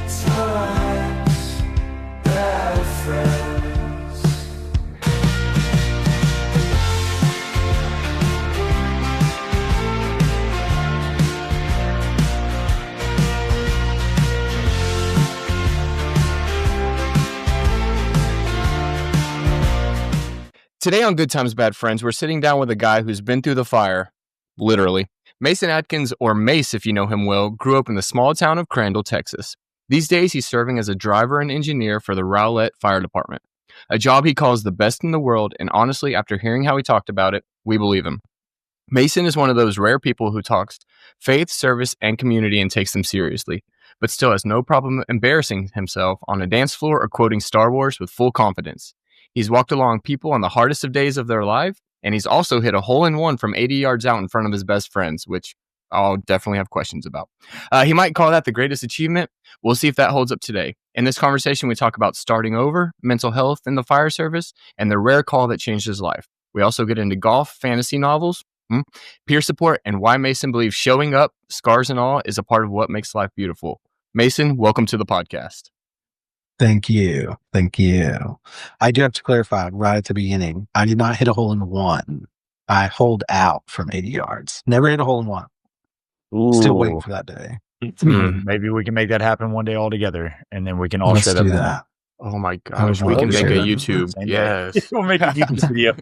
times, bad friends. Today on Good Times, Bad Friends, we're sitting down with a guy who's been through the fire, literally. Mason Atkins, or Mace if you know him well, grew up in the small town of Crandall, Texas. These days, he's serving as a driver and engineer for the Rowlett Fire Department, a job he calls the best in the world, and honestly, after hearing how he talked about it, we believe him. Mason is one of those rare people who talks faith, service, and community and takes them seriously, but still has no problem embarrassing himself on a dance floor or quoting Star Wars with full confidence. He's walked along people on the hardest of days of their life, and he's also hit a hole-in-one from 80 yards out in front of his best friends, which I'll definitely have questions about. He might call that the greatest achievement. We'll see if that holds up today. In this conversation, we talk about starting over, mental health in the fire service, and the rare call that changed his life. We also get into golf, fantasy novels, peer support, and why Mason believes showing up, scars and all, is a part of what makes life beautiful. Mason, welcome to the podcast. Thank you. Thank you. I do have to clarify right at the beginning. I did not hit a hole in one. I holed out from 80 yards. Never hit a hole in one. Still waiting for that day. Maybe we can make that happen one day all together, and then we can all Let's share do that. that. Oh my gosh, we can make a YouTube. Yes. We'll make a YouTube video.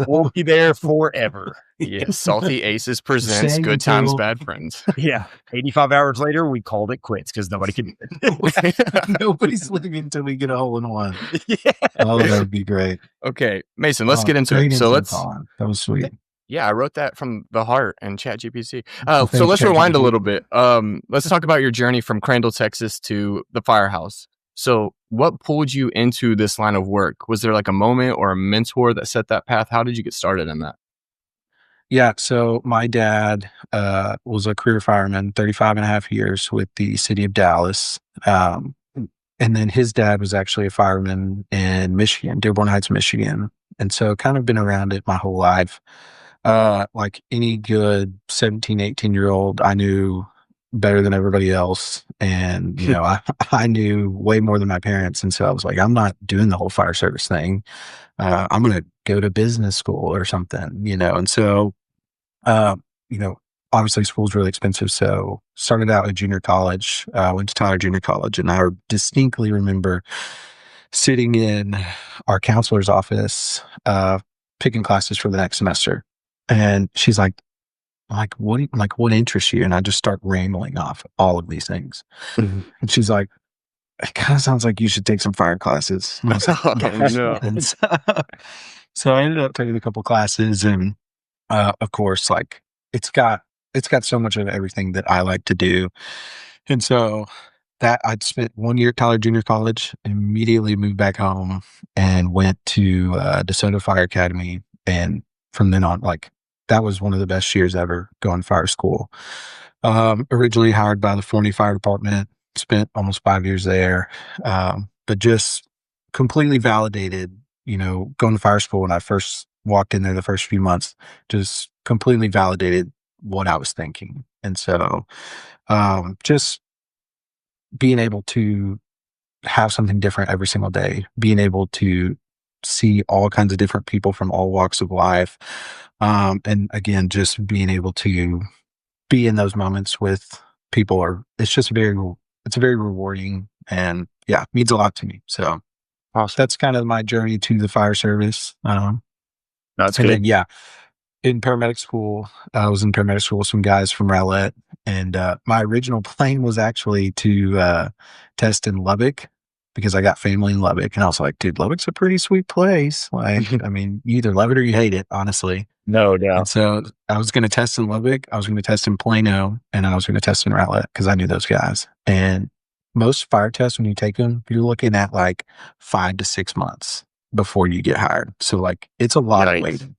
We'll be there forever. Yes. Salty Aces presents Good Times, Bad Friends. Yeah. 85 hours later, we called it quits because nobody can do it. Nobody's living until we get a hole in one. Yeah. Oh, that would be great. Okay, Mason, let's get into it. So that was sweet. Yeah, I wrote that from the heart in ChatGPT. Well, so let's thanks, rewind a ChatGPT. little bit. Let's talk about your journey from Crandall, Texas to the firehouse. So what pulled you into this line of work? Was there like a moment or a mentor that set that path? How did you get started in that? Yeah. So my dad was a career fireman, 35 and a half years with the city of Dallas. And then his dad was actually a fireman in Michigan, Dearborn Heights, Michigan. And so kind of been around it my whole life. Like any good 17, 18-year-old, I knew better than everybody else. And, you know, I knew way more than my parents. And so I was like, I'm not doing the whole fire service thing. I'm going to go to business school or something, you know? And so, you know, obviously school's really expensive. So started out at junior college, went to Tyler Junior College. And I distinctly remember sitting in our counselor's office, picking classes for the next semester. And she's like, what interests you? And I just start rambling off all of these things. Mm-hmm. And she's like, it kind of sounds like you should take some fire classes. And I was like, no. And so I ended up taking a couple classes, and of course, like it's got so much of everything that I like to do. And so that I'd spent 1 year at Tyler Junior College, immediately moved back home and went to DeSoto Fire Academy. And from then on, like, that was one of the best years ever going to fire school. Originally hired by the Forney Fire Department, spent almost 5 years there, but just completely validated, you know, going to fire school when I first walked in there the first few months, just completely validated what I was thinking. And so just being able to have something different every single day, being able to see all kinds of different people from all walks of life. And again, just being able to be in those moments with people it's very rewarding, and yeah, means a lot to me. So awesome. That's kind of my journey to the fire service. That's and good. then, yeah, in paramedic school, I was in paramedic school with some guys from Rowlett, and my original plan was actually to test in Lubbock, because I got family in Lubbock, and I was like, dude, Lubbock's a pretty sweet place. Like, I mean, you either love it or you hate it, honestly. No doubt. And so I was going to test in Lubbock, I was going to test in Plano, and I was going to test in Rowlett because I knew those guys. And most fire tests, when you take them, you're looking at like 5 to 6 months before you get hired. So like, it's a lot of waiting.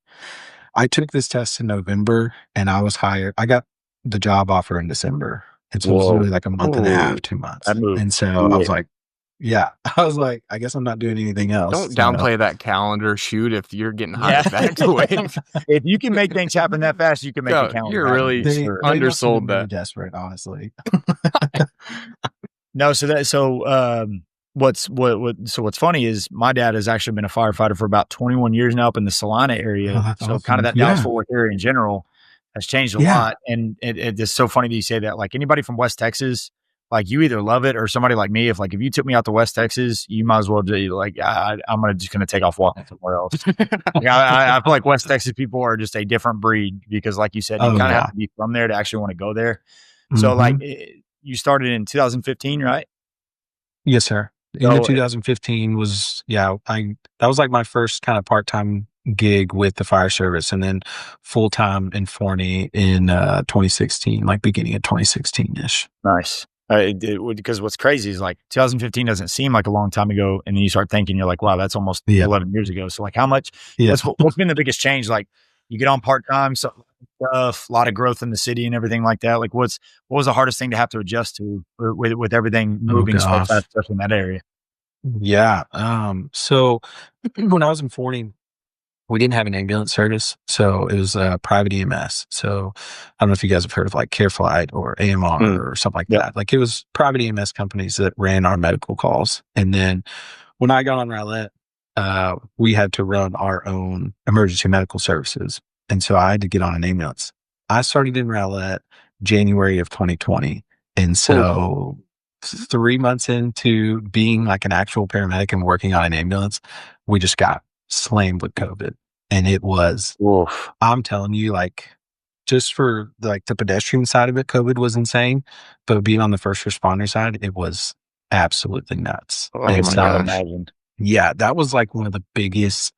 I took this test in November, and I was hired. I got the job offer in December. And so it was really like a month and a half, 2 months. And so I was like, I guess I'm not doing anything else. Don't downplay that calendar shoot if you're getting hired that quick. If you can make things happen that fast, you can make a calendar. You're really undersold that. Desperate, honestly. No, what's funny is my dad has actually been a firefighter for about 21 years now up in the Salina area. Oh, that's So kind of awesome. that Yeah. Dallas-Fort Worth area in general has changed a Yeah. lot. And it's so funny that you say that. Like anybody from West Texas, like you either love it or somebody like me, if you took me out to West Texas, you might as well do like I'm just gonna take off walking somewhere else. Like, I feel like West Texas people are just a different breed because, like you said, you Oh, kind of yeah. have to be from there to actually want to go there. So you started in 2015, right? Yes, sir. End of So 2015 was, that was like my first kind of part-time gig with the fire service, and then full-time in Forney in 2016, like beginning of 2016-ish. nice. Because what's crazy is like 2015 doesn't seem like a long time ago, and then you start thinking, you're like, wow, that's almost Yeah. 11 years ago. So like, how much? Yeah. What's been the biggest change? Like, you get on part time, stuff, a lot of growth in the city and everything like that. Like, what was the hardest thing to have to adjust to with everything moving so gosh. fast, especially in that area? Yeah. So when I was in Forney, we didn't have an ambulance service, so it was private EMS. So I don't know if you guys have heard of like CareFlight or AMR or something like Yep. that. Like it was private EMS companies that ran our medical calls. And then when I got on Rowlett, we had to run our own emergency medical services. And so I had to get on an ambulance. I started in Rowlett January of 2020. And so 3 months into being like an actual paramedic and working on an ambulance, we just got slammed with COVID. And it was, I'm telling you, like, just for like the pedestrian side of it, COVID was insane. But being on the first responder side, it was absolutely nuts. I And can't imagine. yeah, that was like one of the biggest,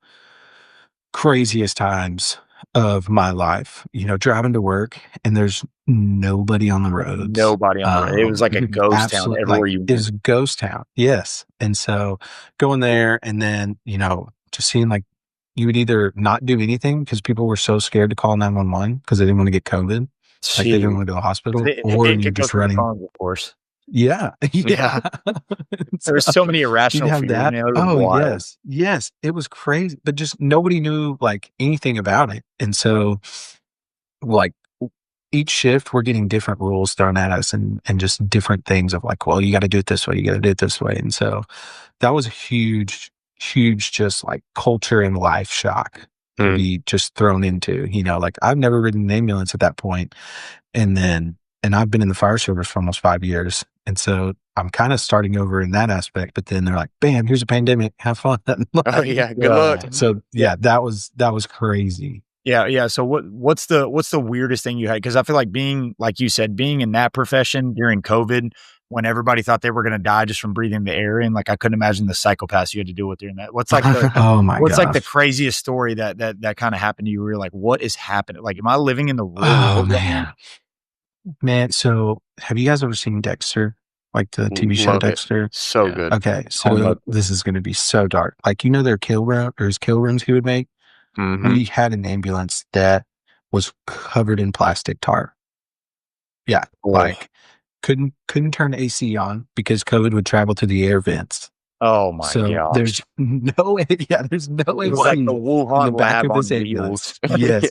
craziest times of my life, driving to work and there's nobody on the roads. Nobody on the road. It was like a ghost town everywhere you went. It was a ghost town. Yes. And so going there and then, just seeing like you would either not do anything because people were so scared to call 911 because they didn't want to get COVID. Like they didn't want to go to the hospital, or you're just running. Phones, of course. Yeah. Yeah. There were so many irrational fears. That. Man, it was Oh, wild. yes. It was crazy, but just nobody knew like anything about it. And so like each shift we're getting different rules thrown at us and just different things of like, well, you got to do it this way. You got to do it this way. And so that was a huge just like culture and life shock to be just thrown into, like I've never ridden an ambulance at that point. And I've been in the fire service for almost 5 years. And so I'm kind of starting over in that aspect, but then they're like, bam, here's a pandemic. Have fun. Oh yeah. Good luck. So yeah, that was crazy. Yeah. So what's the weirdest thing you had? Because I feel like being, like you said, being in that profession during COVID, when everybody thought they were going to die just from breathing the air in, like I couldn't imagine the psychopaths you had to deal with during that. What's like the like the craziest story that kind of happened to you? Where you're like, what is happening? Like, am I living in the real world? Man, so have you guys ever seen Dexter? Like the TV show Dexter? So good. Okay, so this is going to be so dark. Like, their kill room or his kill rooms he would make? We had an ambulance that was covered in plastic tar. Yeah, like couldn't turn the AC on because COVID would travel to the air vents. Oh my god! There's no AC like the Wuhan in the back lab of this on ambulance. Yes.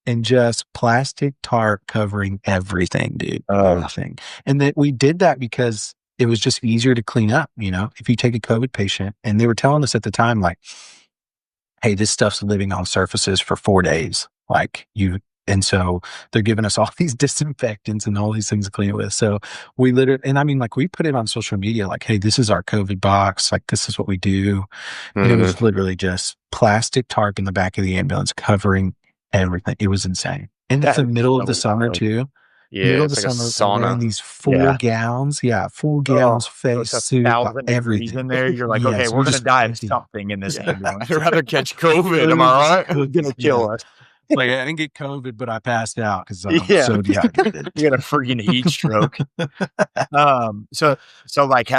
And just plastic tar covering everything, dude. Everything. And that we did that because it was just easier to clean up, if you take a COVID patient. And they were telling us at the time, like, hey, this stuff's living on surfaces for 4 days. And so they're giving us all these disinfectants and all these things to clean it with. So we literally, and I mean, like we put it on social media, like, hey, this is our COVID box. Like, this is what we do. And it was literally just plastic tarp in the back of the ambulance covering everything. It was insane. And it's the middle of the summer too. Yeah, middle of the like summer, wearing these full gowns. Yeah, full gowns, face suit, everything. In there, you're like, okay, we're gonna die of something in this ambulance. I'd rather catch COVID. Am I right? It's gonna kill us. Like I didn't get COVID, but I passed out because I'm so dehydrated. You got a freaking heat stroke. So like,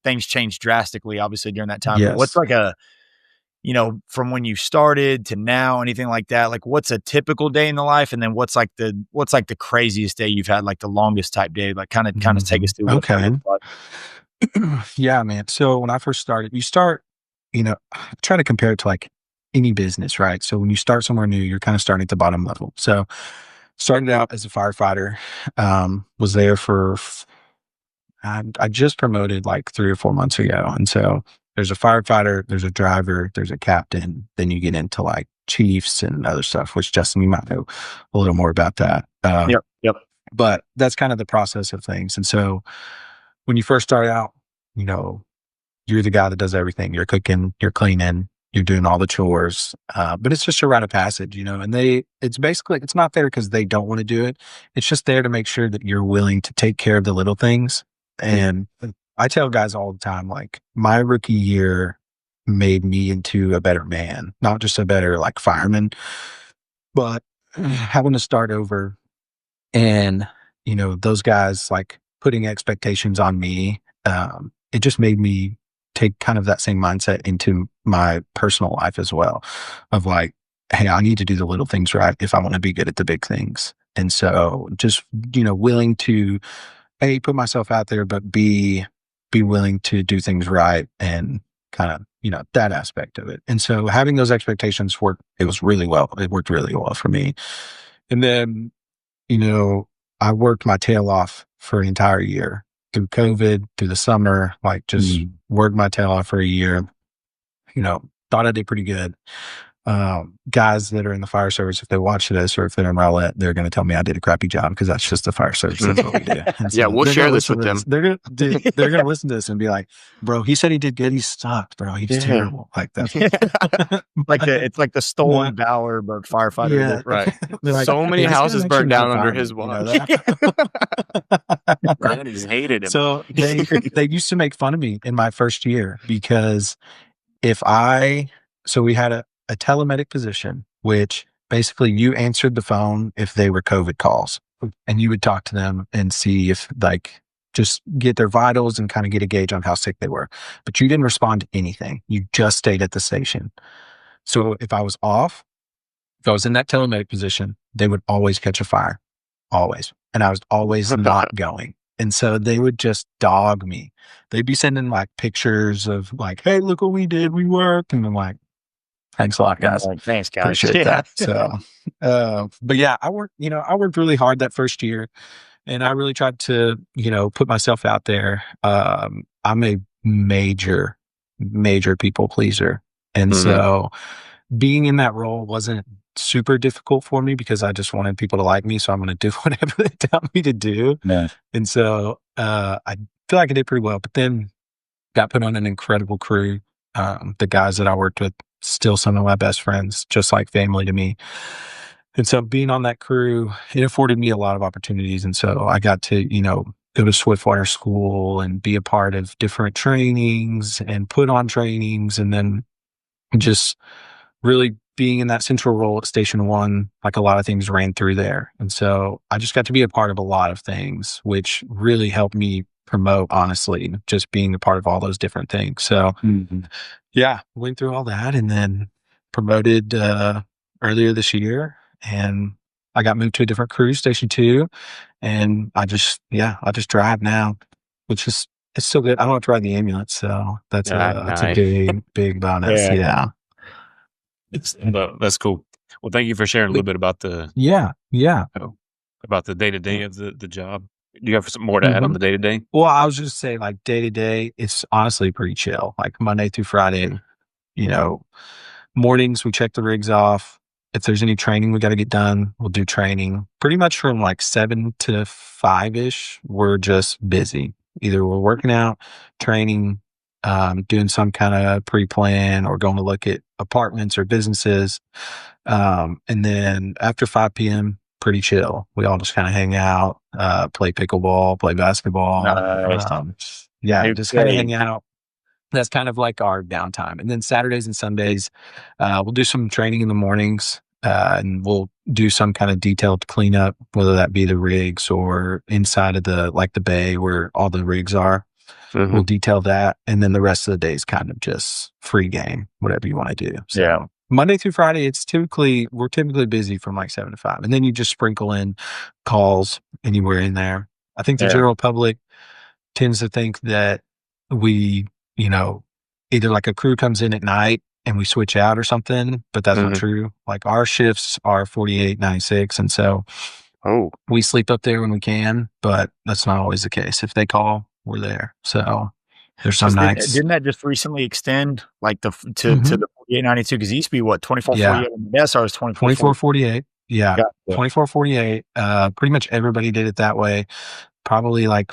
things changed drastically, obviously during that time. Yes. What's like from when you started to now, anything like that? Like, what's a typical day in the life, and then what's like the craziest day you've had, like the longest type day? Like, kind of take us through. Okay. Yeah, man. So when I first started, you start, try to compare it to like any business, right? So when you start somewhere new, you're kind of starting at the bottom level. So started out as a firefighter, was there for I just promoted like 3 or 4 months ago. And so there's a firefighter, there's a driver, there's a captain. Then you get into like chiefs and other stuff, which Justin, you might know a little more about that. Yep. But that's kind of the process of things. And so when you first start out, you know, you're the guy that does everything. You're cooking, you're cleaning, you're doing all the chores. But it's just a rite of passage, you know, and it's basically, it's not there because they don't want to do it. It's just there to make sure that you're willing to take care of the little things. And I tell guys all the time, like, my rookie year made me into a better man, not just a better like fireman, but having to start over. And, you know, those guys like putting expectations on me, it just made me take kind of that same mindset into my personal life as well, of like, hey, I need to do the little things right if I want to be good at the big things. And so just, you know, willing to A, put myself out there, but B, be willing to do things right and kind of, you know, that aspect of it. And so having those expectations it worked really well for me. And then, you know, I worked my tail off for an entire year through COVID, through the summer, like just worked my tail off for a year, you know, thought I did pretty good. Guys that are in the fire service, if they watch this or if they're in Rowlett, they're going to tell me I did a crappy job because that's just the fire service. That's what we do. And so Yeah, we'll share this with them. They're going to listen to this and be like, bro, he said he did good. He sucked, bro. He's terrible. Like that's it's like the stolen valor, but firefighter. Yeah. Right. Like, So many "Hey, this houses guy burned makes down you under fire his me," you know watch. that? I just hated him. So they used to make fun of me in my first year because so we had a telemedic position, which basically you answered the phone if they were COVID calls and you would talk to them and see if like just get their vitals and kind of get a gauge on how sick they were. But you didn't respond to anything. You just stayed at the station. So if I was off, if I was in that telemedic position, they would always catch a fire, always. And I was always not going. And so they would just dog me. They'd be sending like pictures of like, hey, look what we did. We worked. And I'm like, thanks a lot, guys. Like, thanks, guys. Appreciate that. So, but yeah, I worked really hard that first year and I really tried to, you know, put myself out there. I'm a major people pleaser. And so being in that role wasn't super difficult for me because I just wanted people to like me. So I'm going to do whatever they tell me to do. Yeah. And so, I feel like I did pretty well, but then got put on an incredible crew. The guys that I worked with, still some of my best friends, just like family to me. And so being on that crew, it afforded me a lot of opportunities. And so I got to, you know, go to Swiftwater School and be a part of different trainings and put on trainings. And then just really being in that central role at Station 1, like a lot of things ran through there. And so I just got to be a part of a lot of things, which really helped me promote, honestly, just being a part of all those different things. So yeah, went through all that and then promoted earlier this year, and I got moved to a different crew, Station 2, and I just drive now, which is, it's still good. I don't have to ride the ambulance, so that's a big bonus. Yeah. That's cool. Well, thank you for sharing a little bit about the about the day to day of the job. Do you have some more to add on the day to day? Well, I was just saying, like, day to day, it's honestly pretty chill. Like Monday through Friday, you know, mornings we check the rigs off. If there's any training we got to get done, we'll do training. Pretty much from like 7 to 5-ish, we're just busy. Either we're working out, training, doing some kind of pre-plan, or going to look at apartments or businesses. And then after 5 p.m., pretty chill. We all just kind of hang out, play pickleball, play basketball. Just kind of hang out. That's kind of like our downtime. And then Saturdays and Sundays, we'll do some training in the mornings, and we'll do some kind of detailed cleanup, whether that be the rigs or inside of the bay where all the rigs are. We'll detail that. And then the rest of the day is kind of just free game, whatever you want to do. So Monday through Friday, we're typically busy from like 7 to 5. And then you just sprinkle in calls anywhere in there. I think the general public tends to think that we, you know, either like a crew comes in at night and we switch out or something, but that's not true. Like our shifts are 48, 96. And so we sleep up there when we can, but that's not always the case. If they call, were there. So there's some nights. Didn't that just recently extend like to the 4892? Because it used to be what 2448 on the SR is 2448. Yeah, Gotcha. 2448. Pretty much everybody did it that way. Probably like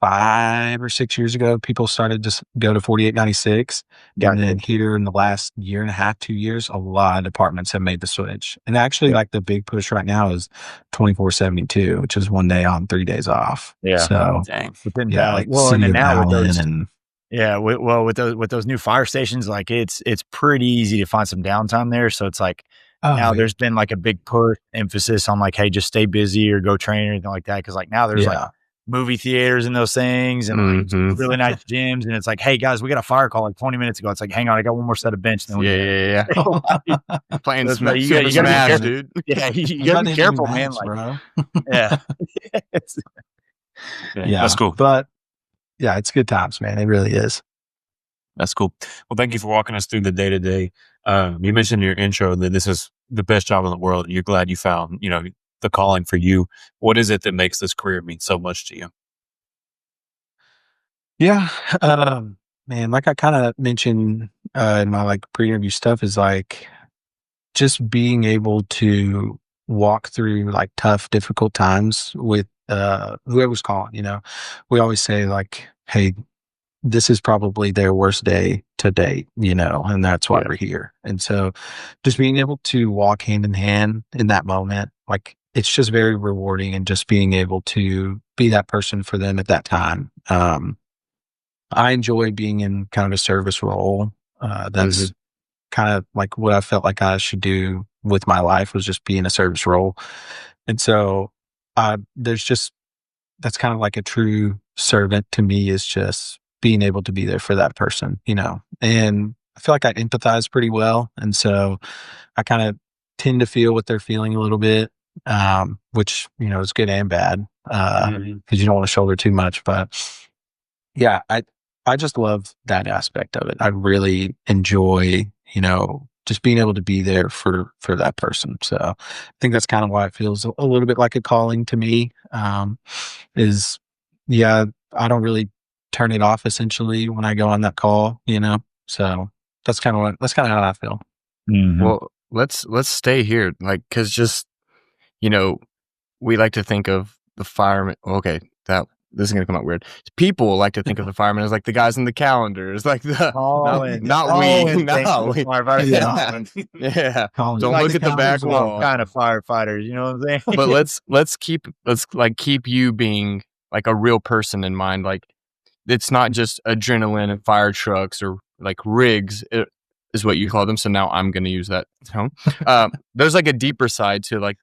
5 or 6 years ago, people started to go to 4896. And then here in the last year and a half, 2 years, a lot of departments have made the switch. And actually, like the big push right now is 2472, which is 1 day on, 3 days off. Yeah. So, Like, well, and then now with those, with those new fire stations, like it's pretty easy to find some downtime there. So it's like, now there's been like a big push emphasis on like, hey, just stay busy or go train or anything like that. Cause like now there's like movie theaters and those things and like really nice gyms. And it's like, hey guys, we got a fire call like 20 minutes ago. It's like, hang on, I got one more set of bench. Then Playing you gotta be Smash, dude. Yeah, you gotta be careful, man. Like, bro. yeah. That's cool. But yeah, it's good times, man. It really is. That's cool. Well, thank you for walking us through the day to day. You mentioned in your intro that this is the best job in the world. You're glad you found, the calling for you. What is it that makes this career mean so much to you? Yeah, man, like I kind of mentioned in my like pre-interview stuff is like just being able to walk through like tough, difficult times with whoever's calling. We always say like, hey, this is probably their worst day to date, and that's why we're here. And so just being able to walk hand in hand in that moment, like it's just very rewarding, and just being able to be that person for them at that time. I enjoy being in kind of a service role. That's kind of like what I felt like I should do with my life, was just be in a service role. And so that's kind of like a true servant to me, is just being able to be there for that person, and I feel like I empathize pretty well. And so I kind of tend to feel what they're feeling a little bit, which, is good and bad, because you don't want to shoulder too much. But yeah, I just love that aspect of it. I really enjoy, just being able to be there for that person. So I think that's kind of why it feels a little bit like a calling to me, I don't really turn it off essentially when I go on that call, so that's kind of how I feel. Well, let's stay here. Like, cause just, we like to think of the fireman. Okay. This is going to come out weird. People like to think of the firemen as like the guys in the calendars, like the Yeah. Don't look at the back wall. Kind of firefighters, you know what I'm saying? But let's keep you being like a real person in mind. Like, it's not just adrenaline and fire trucks or like rigs, is what you call them. So now I'm going to use that term. There's like a deeper side to like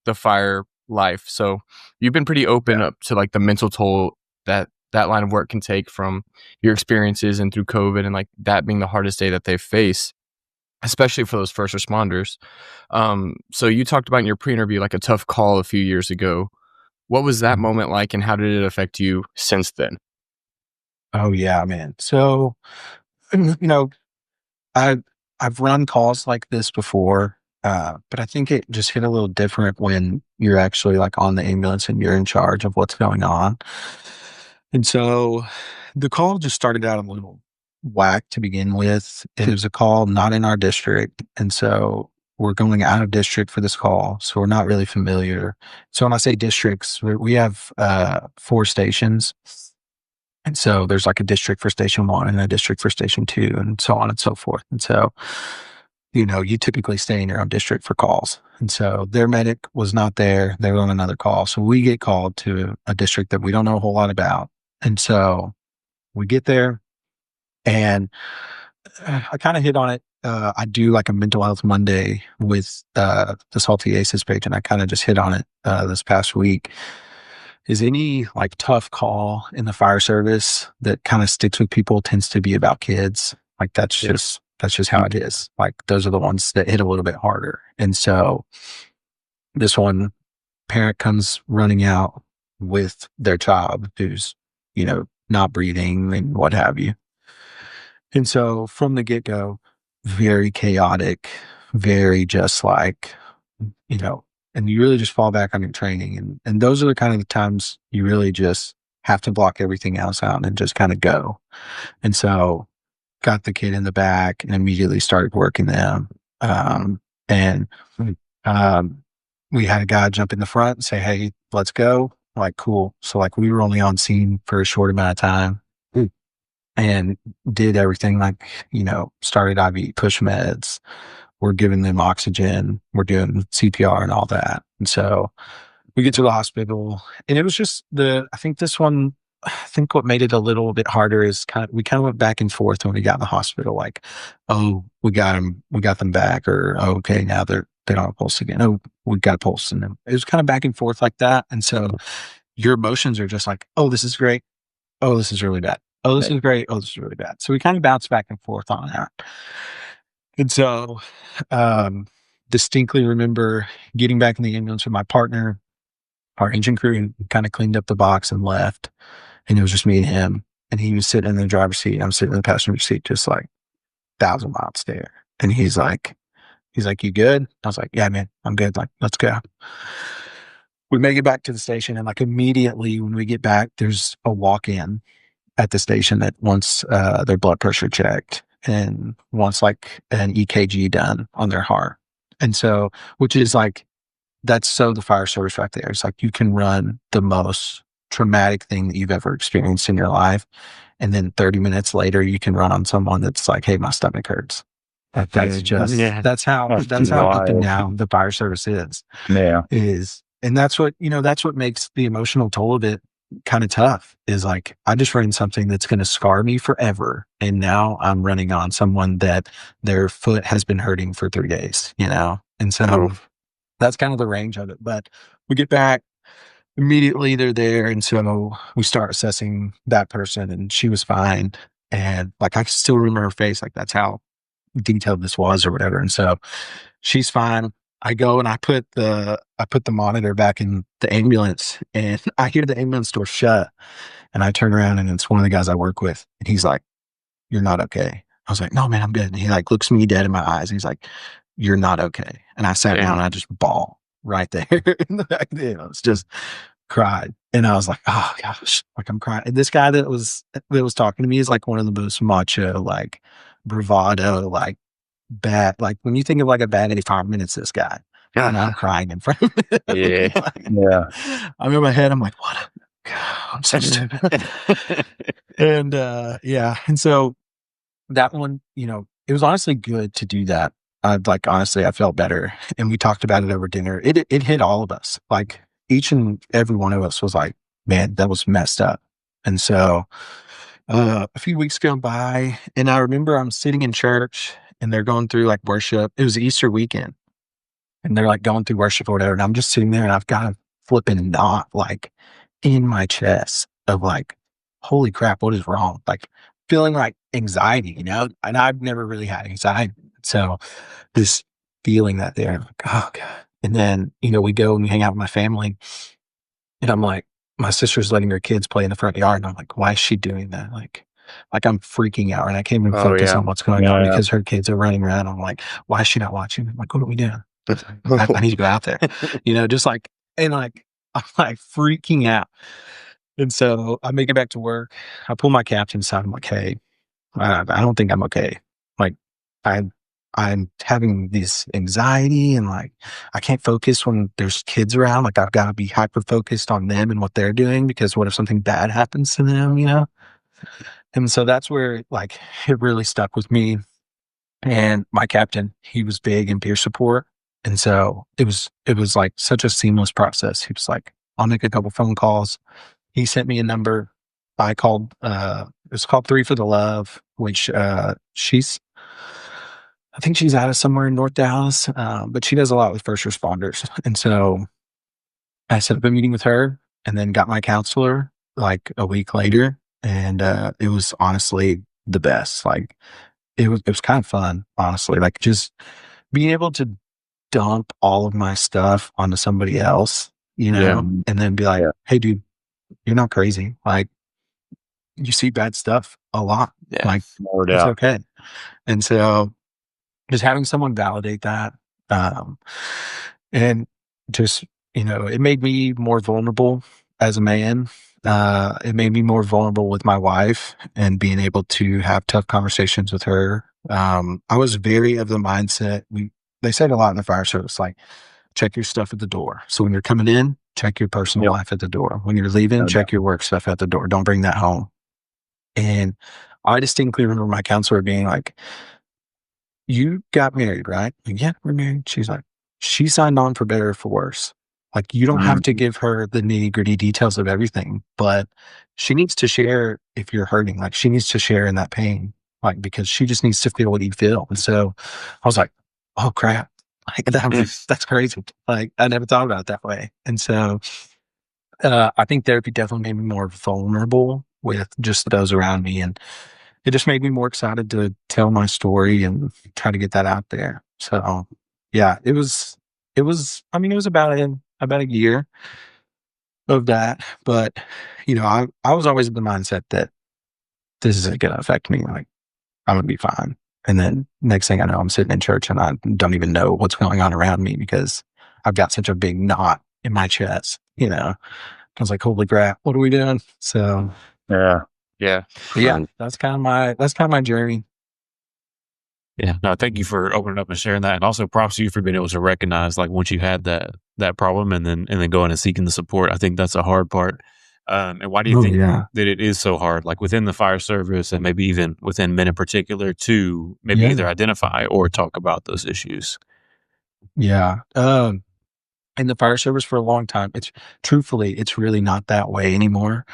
the fire life. So you've been pretty open up to like the mental toll that line of work can take from your experiences and through COVID, and like that being the hardest day that they face, especially for those first responders. So you talked about in your pre-interview like a tough call a few years ago. What was that moment like, and how did it affect you since then? Oh yeah, man. So, I've run calls like this before, but I think it just hit a little different when you're actually like on the ambulance and you're in charge of what's going on. And so the call just started out a little whack to begin with. It was a call not in our district. And so we're going out of district for this call. So we're not really familiar. So when I say districts, we have 4 stations. And so there's like a district for station 1 and a district for station 2, and so on and so forth. And so, you typically stay in your own district for calls. And so their medic was not there. They were on another call. So we get called to a district that we don't know a whole lot about. And so we get there, and I kind of hit on it. I do like a mental health Monday with the Salty Aces page, and I kind of just hit on it this past week. Is any like tough call in the fire service that kind of sticks with people tends to be about kids. Like that's just how it is. Like those are the ones that hit a little bit harder. And so this one parent comes running out with their child who's, not breathing and what have you. And so from the get-go, very chaotic, very just like, and you really just fall back on your training. And those are the kind of the times you really just have to block everything else out and just kind of go. And so got the kid in the back and immediately started working them. And we had a guy jump in the front and say, "Hey, let's go." Like, cool. So like we were only on scene for a short amount of time and did everything like, started IV push meds. We're giving them oxygen. We're doing CPR and all that. And so we get to the hospital and it was just I think what made it a little bit harder is we kind of went back and forth when we got in the hospital, like, oh, we got them back, or oh, okay, now they don't have a pulse again. Oh, we got a pulse in them. It was kind of back and forth like that. And so your emotions are just like, oh, this is great. Oh, this is really bad. Oh, this is great. Oh, this is really bad. So we kind of bounce back and forth on that. And so, distinctly remember getting back in the ambulance with my partner, our engine crew, and kind of cleaned up the box and left. And it was just me and him. And he was sitting in the driver's seat. And I'm sitting in the passenger seat, just like 1,000 miles stare. And he's like, "You good?" I was like, "Yeah, man, I'm good. Like, let's go." We make it back to the station. And like immediately when we get back, there's a walk-in at the station that wants their blood pressure checked and wants like an EKG done on their heart. And so, which is like, that's so the fire service right there. It's like you can run the most traumatic thing that you've ever experienced in your life. And then 30 minutes later, you can run on someone that's like, "Hey, my stomach hurts." That's just, that's how up and down the fire service is. Yeah. And that's what makes the emotional toll of it kind of tough, is like, I just ran something that's going to scar me forever. And now I'm running on someone that their foot has been hurting for 3 days, And so that's kind of the range of it. But we get back, immediately they're there. And so we start assessing that person, and she was fine. And like, I can still remember her face. Like, that's how detailed this was or whatever. And so she's fine. I go and I put the monitor back in the ambulance, and I hear the ambulance door shut, and I turn around and it's one of the guys I work with. And he's like, "You're not okay." I was like, "No, man, I'm good." And he like looks me dead in my eyes. And he's like, "You're not okay." And I sat down and I just bawl right there in the back of the ambulance, just cried. And I was like, "Oh gosh," like I'm crying. And this guy that was talking to me is like one of the most macho, like bravado, like bad. Like when you think of like a bad environment, it's this guy. And I'm crying in front of him. Yeah. Yeah. I'm in my head. I'm like, what? God, I'm so stupid. And and so that one, it was honestly good to do that. Honestly, I felt better. And we talked about it over dinner. It hit all of us. Like each and every one of us was like, "Man, that was messed up." And so a few weeks go by, and I remember I'm sitting in church and they're going through like worship. It was Easter weekend, and they're like going through worship or whatever. And I'm just sitting there and I've got a flipping knot like in my chest of like, holy crap, what is wrong? Like feeling like anxiety, and I've never really had anxiety. So this feeling that there, like, oh God. And then, we go and we hang out with my family, and I'm like, my sister's letting her kids play in the front yard. And I'm like, why is she doing that? Like I'm freaking out, and I can't even focus on what's going on because her kids are running around. I'm like, why is she not watching? I'm like, what are we doing? I need to go out there, just like, and like, I'm like freaking out. And so I make it back to work. I pull my captain aside. I'm like, "Hey, I don't think I'm okay. Like I'm having this anxiety, and like, I can't focus when there's kids around. Like I've got to be hyper focused on them and what they're doing, because what if something bad happens to them, And so that's where like it really stuck with me. And my captain, he was big in peer support. And so it was like such a seamless process. He was like, "I'll make a couple phone calls." He sent me a number. I called, it's called 3 for the Love, which, I think she's out of somewhere in North Dallas, but she does a lot with first responders. And so I set up a meeting with her and then got my counselor like a week later. And, it was honestly the best. Like it was kind of fun, honestly, like just being able to dump all of my stuff onto somebody else, and then be like, "Hey dude, you're not crazy. Like you see bad stuff a lot. Like it's okay." And so just having someone validate that, and just, it made me more vulnerable as a man. It made me more vulnerable with my wife and being able to have tough conversations with her. I was very of the mindset. They said a lot in the fire service, like check your stuff at the door. So when you're coming in, check your personal life at the door. When you're leaving, No check your work stuff at the door. Don't bring that home. And I distinctly remember my counselor being like, "You got married, right?" Like, "Yeah, we're married." She's like, "She signed on for better or for worse. Like, you don't have to give her the nitty-gritty details of everything, but she needs to share if you're hurting. Like, she needs to share in that pain, like, because she just needs to feel what you feel." And so I was like, "Oh, crap." Like, that's crazy. Like, I never thought about it that way. And so, I think therapy definitely made me more vulnerable with just those around me, and it just made me more excited to tell my story and try to get that out there. So, yeah, I mean, it was about a year of that, but, I was always in the mindset that this isn't gonna affect me, like, I'm gonna be fine. And then next thing I know, I'm sitting in church and I don't even know what's going on around me because I've got such a big knot in my chest, I was like, "Holy crap, what are we doing?" So, Yeah. Yeah. yeah, that's kinda my journey. Yeah. No, thank you for opening up and sharing that. And also props to you for being able to recognize like once you had that problem and then going and seeking the support. I think that's a hard part. And why do you Oh, think yeah. that it is so hard, like within the fire service and maybe even within men in particular, to maybe Yeah. either identify or talk about those issues? Yeah. In the fire service for a long time, it's really not that way anymore.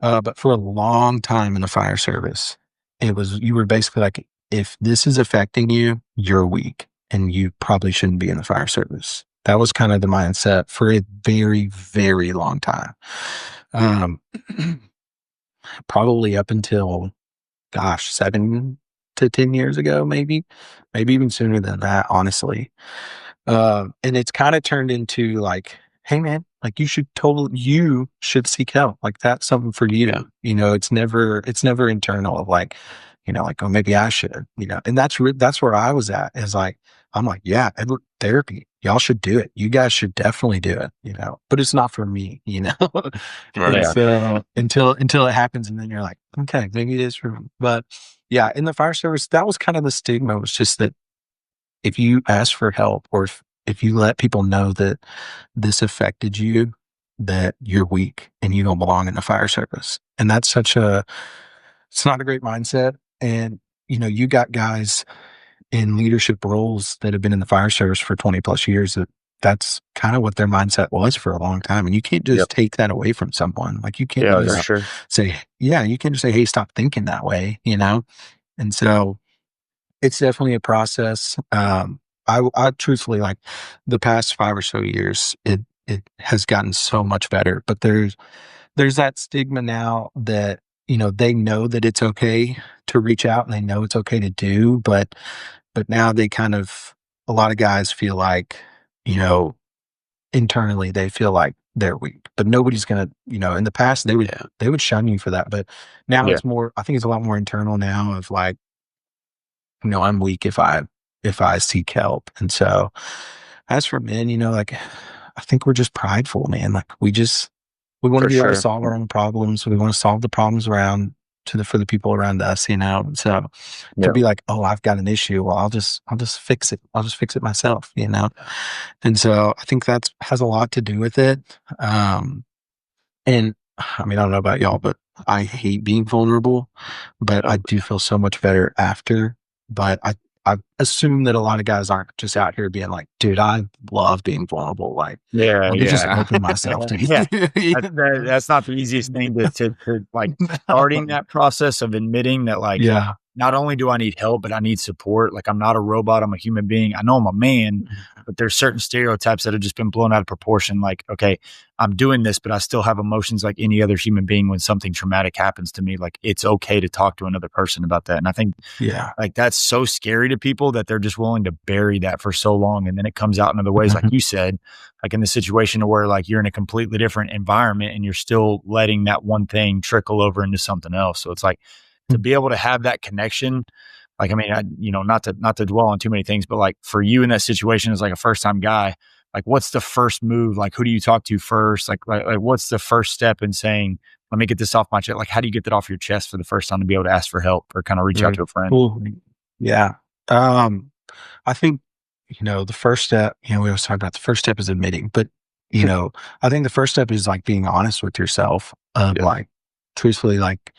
But for a long time in the fire service, you were basically like, if this is affecting you, you're weak and you probably shouldn't be in the fire service. That was kind of the mindset for a very, very long time. Um, Probably up until, gosh, 7 to 10 years ago, maybe even sooner than that, honestly. And it's kind of turned into like, hey man, like you should seek help. Like that's something for you. Yeah. It's never internal of like, like, oh, maybe I should, and that's where I was at is like, I'm like, yeah, therapy, y'all should do it. You guys should definitely do it, but it's not for me, Right. And so until it happens and then you're like, okay, maybe it is for me. But yeah, in the fire service, that was kind of the stigma, was just that if you ask for help or if you let people know that this affected you, that you're weak and you don't belong in the fire service. And it's not a great mindset. And, you got guys in leadership roles that have been in the fire service for 20 plus years that's kind of what their mindset was for a long time. And you can't just take that away from someone. Like you can't Yeah, just for sure. say, yeah, you can just say, hey, stop thinking that way, And so it's definitely a process. I truthfully, like, the past 5 or so years, it has gotten so much better, but there's that stigma now that, they know that it's okay to reach out and they know it's okay to do, but now they kind of a lot of guys feel like, you know, internally they feel like they're weak, but nobody's gonna, in the past they would shun you for that, but now Yeah. it's more, I think it's a lot more internal now of like, I'm weak if I seek help. And so as for men, like, I think we're just prideful, man. Like we want to For be able to sure. solve our own problems. We want to solve the problems around for the people around us, And so Yeah. to be like, oh, I've got an issue. Well, I'll just fix it. I'll just fix it myself. And so I think that has a lot to do with it. And I mean, I don't know about y'all, but I hate being vulnerable, but I do feel so much better after. But I assume that a lot of guys aren't just out here being like, dude, I love being vulnerable. Like, Yeah. let me just Yeah. open myself to Yeah. you. That's not the easiest thing to like starting that process of admitting that like, Yeah. not only do I need help, but I need support. Like I'm not a robot. I'm a human being. I know I'm a man, but there's certain stereotypes that have just been blown out of proportion. Like, okay, I'm doing this, but I still have emotions like any other human being. When something traumatic happens to me, like it's okay to talk to another person about that. And I think Yeah. like that's so scary to people that they're just willing to bury that for so long. And then it comes out in other ways, like you said, like in the situation where like you're in a completely different environment and you're still letting that one thing trickle over into something else. So it's like, to be able to have that connection, like, I mean, not to dwell on too many things, but like for you in that situation as like a first time guy, like, what's the first move? Like, who do you talk to first? Like what's the first step in saying, let me get this off my chest? Like, how do you get that off your chest for the first time to be able to ask for help or kind of reach out to a friend? Cool. Yeah. I think, the first step, we always talk about the first step is admitting, but, I think the first step is like being honest with yourself of like, truthfully, like,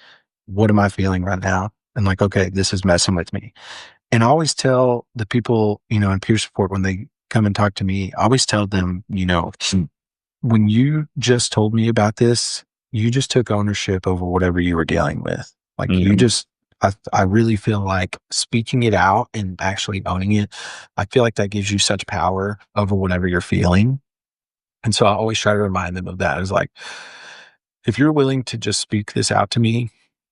what am I feeling right now? And like, okay, this is messing with me. And I always tell the people, in peer support, when they come and talk to me, I always tell them, when you just told me about this, you just took ownership over whatever you were dealing with. Like you just, I really feel like speaking it out and actually owning it, I feel like that gives you such power over whatever you're feeling. And so I always try to remind them of that. It's like, if you're willing to just speak this out to me,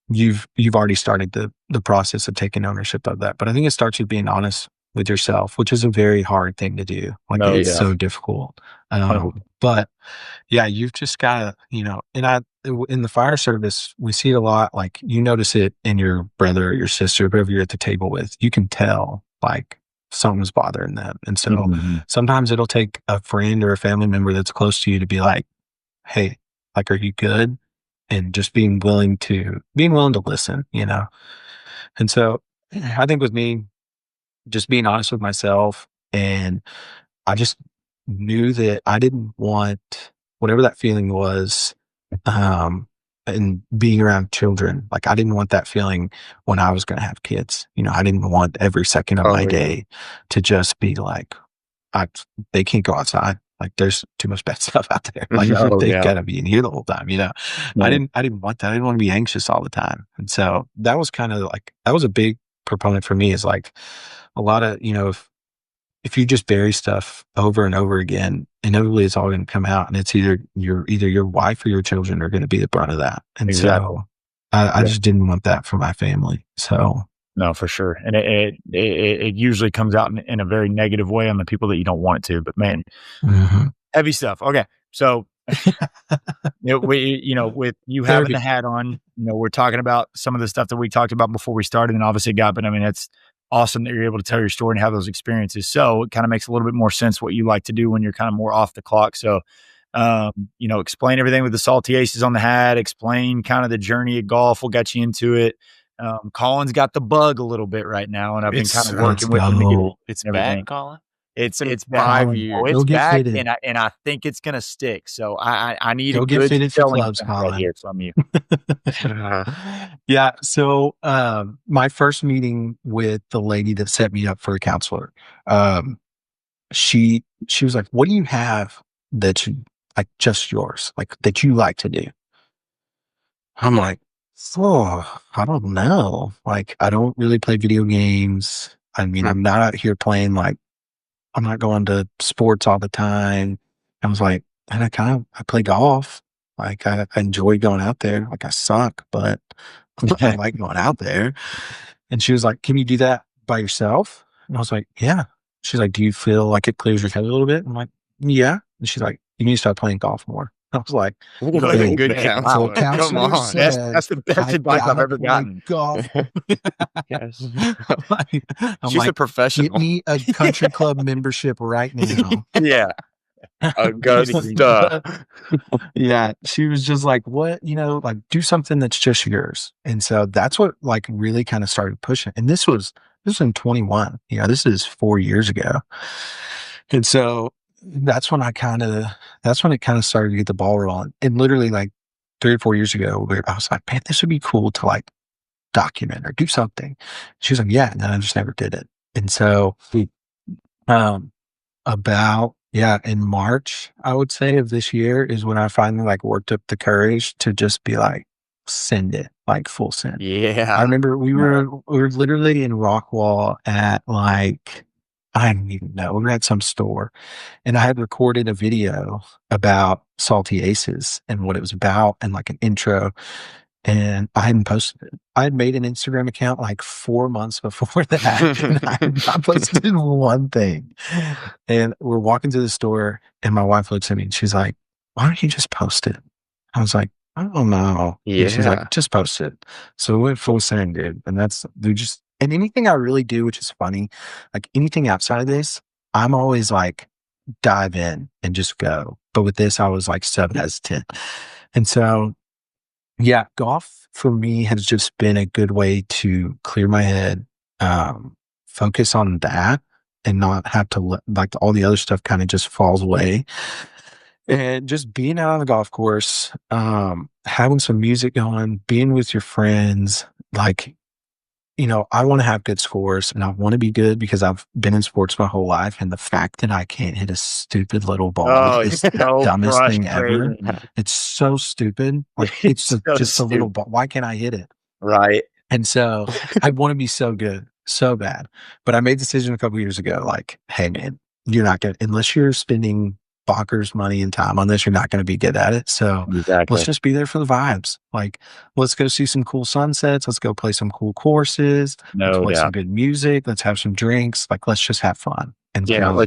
you've already started the process of taking ownership of that. But I think it starts with being honest with yourself, which is a very hard thing to do. Like it's so difficult. But yeah, you've just got to, in the fire service, we see it a lot. Like you notice it in your brother or your sister, whoever you're at the table with, you can tell like something's bothering them. And so sometimes it'll take a friend or a family member that's close to you to be like, hey, like, are you good? And just being willing to listen, And so I think with me, just being honest with myself, and I just knew that I didn't want whatever that feeling was, and being around children. Like I didn't want that feeling when I was going to have kids. I didn't want every second of my day to just be like, they can't go outside. Like there's too much bad stuff out there. Like they've got to be in here the whole time. I didn't want that. I didn't want to be anxious all the time. And so that was kind of like, that was a big proponent for me, is like a lot of, if you just bury stuff over and over again, inevitably it's all going to come out, and it's either your wife or your children are going to be the brunt of that. And so I just didn't want that for my family. So no, for sure. And it usually comes out in a very negative way on the people that you don't want it to, but man, heavy stuff. Okay. So, with you having the hat on, we're talking about some of the stuff that we talked about before we started, and obviously but I mean, it's awesome that you're able to tell your story and have those experiences. So it kind of makes a little bit more sense what you like to do when you're kind of more off the clock. So, explain everything with the salty aces on the hat, explain kind of the journey of golf. We'll get you into it. Colin's got the bug a little bit right now, and I've been kind of working with him to get it. It's back, Colin. It's 5 years. Oh, it's back, and I think it's gonna stick. So I need a good selling right here from you. Yeah. So my first meeting with the lady that set me up for a counselor, she was like, "What do you have that you like, just yours, like that you like to do?" I'm like, "Oh, I don't know. Like, I don't really play video games. I mean, I'm not out here playing like." I'm not going to sports all the time. I was like, and I play golf. Like I enjoy going out there. Like I suck, but I like going out there. And she was like, "Can you do that by yourself?" And I was like, "Yeah." She's like, "Do you feel like it clears your head a little bit?" I'm like, "Yeah." And she's like, "You need to start playing golf more." I was like, what a good counselor. Come on. That's the best advice I've ever gotten. Golf. Yes. I'm She's like, a professional. "Get me a country club membership right now." Yeah. Augusta. Yeah. She was just like, "What, like do something that's just yours." And so that's what like really kind of started pushing. And this was in 21. This is 4 years ago. And so that's when it kind of started to get the ball rolling. And literally like 3 or 4 years ago, I was like, "Man, this would be cool to like document or do something." She was like, "Yeah." And then I just never did it. And so, in March, I would say, of this year is when I finally like worked up the courage to just be like, send it, like full send. Yeah. I remember we were literally in Rockwall at like, I don't even know. We were at some store, and I had recorded a video about Salty Aces and what it was about, and like an intro. And I hadn't posted it. I had made an Instagram account like 4 months before that. And I had not posted one thing. And we're walking to the store, and my wife looks at me and she's like, "Why don't you just post it?" I was like, "I don't know." Yeah. And she's like, "Just post it." So we went full send, dude. And and anything I really do, which is funny, like anything outside of this, I'm always like, dive in and just go. But with this, I was like so hesitant. And so, yeah, golf for me has just been a good way to clear my head, focus on that, and not have to like all the other stuff kind of just falls away. And just being out on the golf course, having some music going, being with your friends, like, I want to have good scores and I want to be good because I've been in sports my whole life. And the fact that I can't hit a stupid little ball is the dumbest thing ever. It's so stupid. Like, it's just a little ball. Why can't I hit it? Right. And so I want to be so good, so bad. But I made the decision a couple years ago, like, hey, man, you're not going to, unless you're spending bonkers money and time on this, you're not going to be good at it. So let's just be there for the vibes. Like, let's go see some cool sunsets. Let's go play some cool courses. Let's play some good music. Let's have some drinks. Like, let's just have fun. And yeah,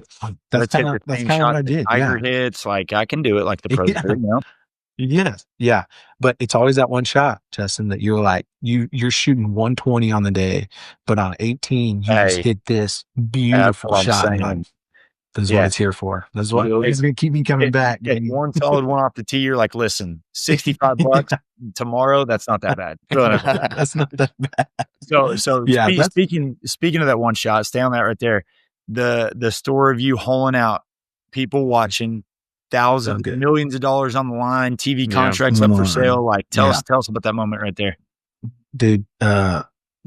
that's kind of what I did. Tiger hits, like I can do it like the pros do. Yes. Yeah. But it's always that one shot, Justin, that you're like, you're shooting 120 on the day, but on 18, you just hit this beautiful shot. This is what it's here for. This is what it's going to keep me coming back. One solid one off the tee. You're like, listen, $65 tomorrow. That's not that bad. That's not that bad. So yeah. Speaking of that one shot, stay on that right there. The story of you holing out, people watching, thousands, millions of dollars on the line, TV contracts up for sale. Like, tell us about that moment right there, dude.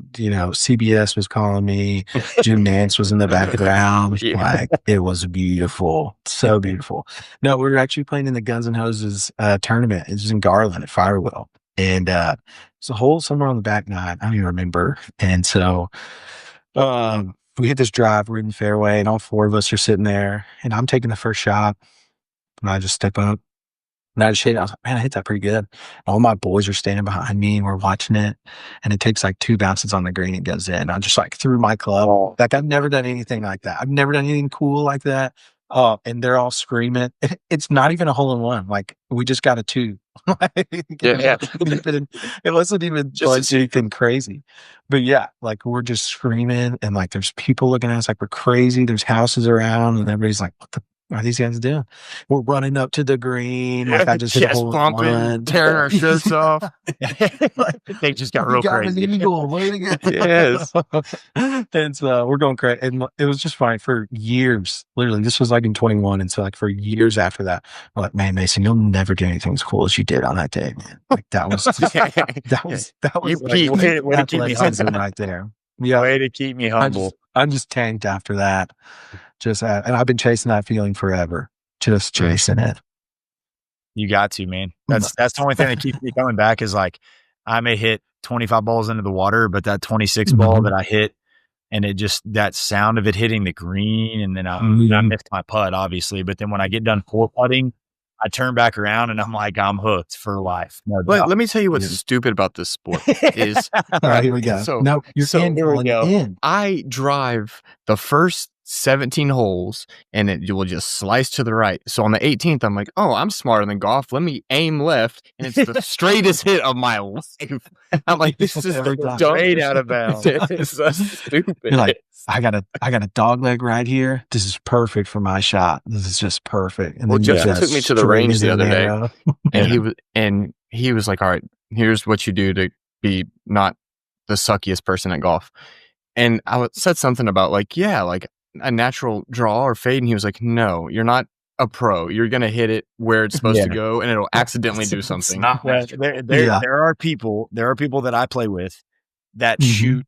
CBS was calling me. Jim Nance was in the background. Like, it was beautiful. So beautiful. No, we were actually playing in the Guns N' Hoses tournament. It was in Garland at Firewheel. And it's a hole somewhere on the back nine. I don't even remember. And so we hit this drive, we're in the fairway, and all four of us are sitting there. And I'm taking the first shot. And I just step up. And I just hit it. I was like, man, I hit that pretty good. All my boys are standing behind me and we're watching it. And it takes like 2 bounces on the green and goes in. I just like threw my club. Like, I've never done anything like that. I've never done anything cool like that. And they're all screaming. It's not even a hole in one. Like, we just got a 2. It wasn't even just anything crazy. But yeah, like, we're just screaming and like there's people looking at us like we're crazy. There's houses around and everybody's like, what the are these guys doing? We're running up to the green. Like, I just hit a hole in one, tearing our shirts off. They just got real crazy. Yes. And so we're going crazy. And it was just fine for years. Literally, this was like in 21. And so like for years after that, I'm like, man, Mason, you'll never do anything as cool as you did on that day, man. Like, that was way to keep me humble right there. Yeah. Way to keep me humble. I'm just tanked after that. And I've been chasing that feeling forever. Just chasing it. You got to, man. That's the only thing that keeps me coming back is like, I may hit 25 balls into the water, but that 26 ball that I hit, and it just, that sound of it hitting the green, and then I missed my putt, obviously. But then when I get done 4-putting, I turn back around and I'm like, I'm hooked for life. Let me tell you what's stupid about this sport is. All right, here we go. Here we go. I drive the first 17 holes and it will just slice to the right. So on the 18th, I'm like, oh, I'm smarter than golf. Let me aim left. And it's the straightest hit of my life. I'm like, this is straight out of bounds. It's so stupid. You're like, I got a dog leg right here. This is perfect for my shot. This is just perfect. And then Justin took me to the range the other day, and he was like, all right, here's what you do to be not the suckiest person at golf. And I said something about like, like a natural draw or fade. And he was like, no, you're not a pro. You're going to hit it where it's supposed to go, and it'll accidentally do something. There are people that I play with that shoot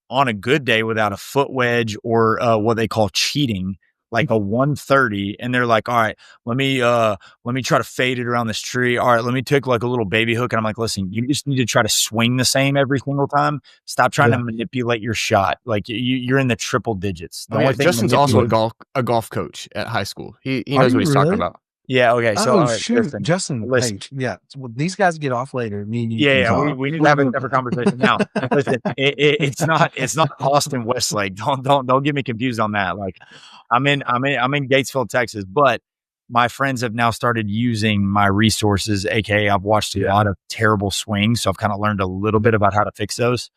on a good day without a foot wedge or what they call cheating, like a 130, and they're like, all right, let me try to fade it around this tree. All right, let me take like a little baby hook. And I'm like, listen, you just need to try to swing the same every single time. Stop trying to manipulate your shot. Like, you're in the triple digits. Justin's also a golf coach at high school. He knows what he's talking about. Yeah. Okay. So, shoot, Justin. Listen. Hey, well, these guys get off later. Me and you. We need to have a separate conversation now. Listen, it's not Austin Westlake. Don't get me confused on that. Like, I'm in Gatesville, Texas, but my friends have now started using my resources. AKA, I've watched a lot of terrible swings, so I've kind of learned a little bit about how to fix those.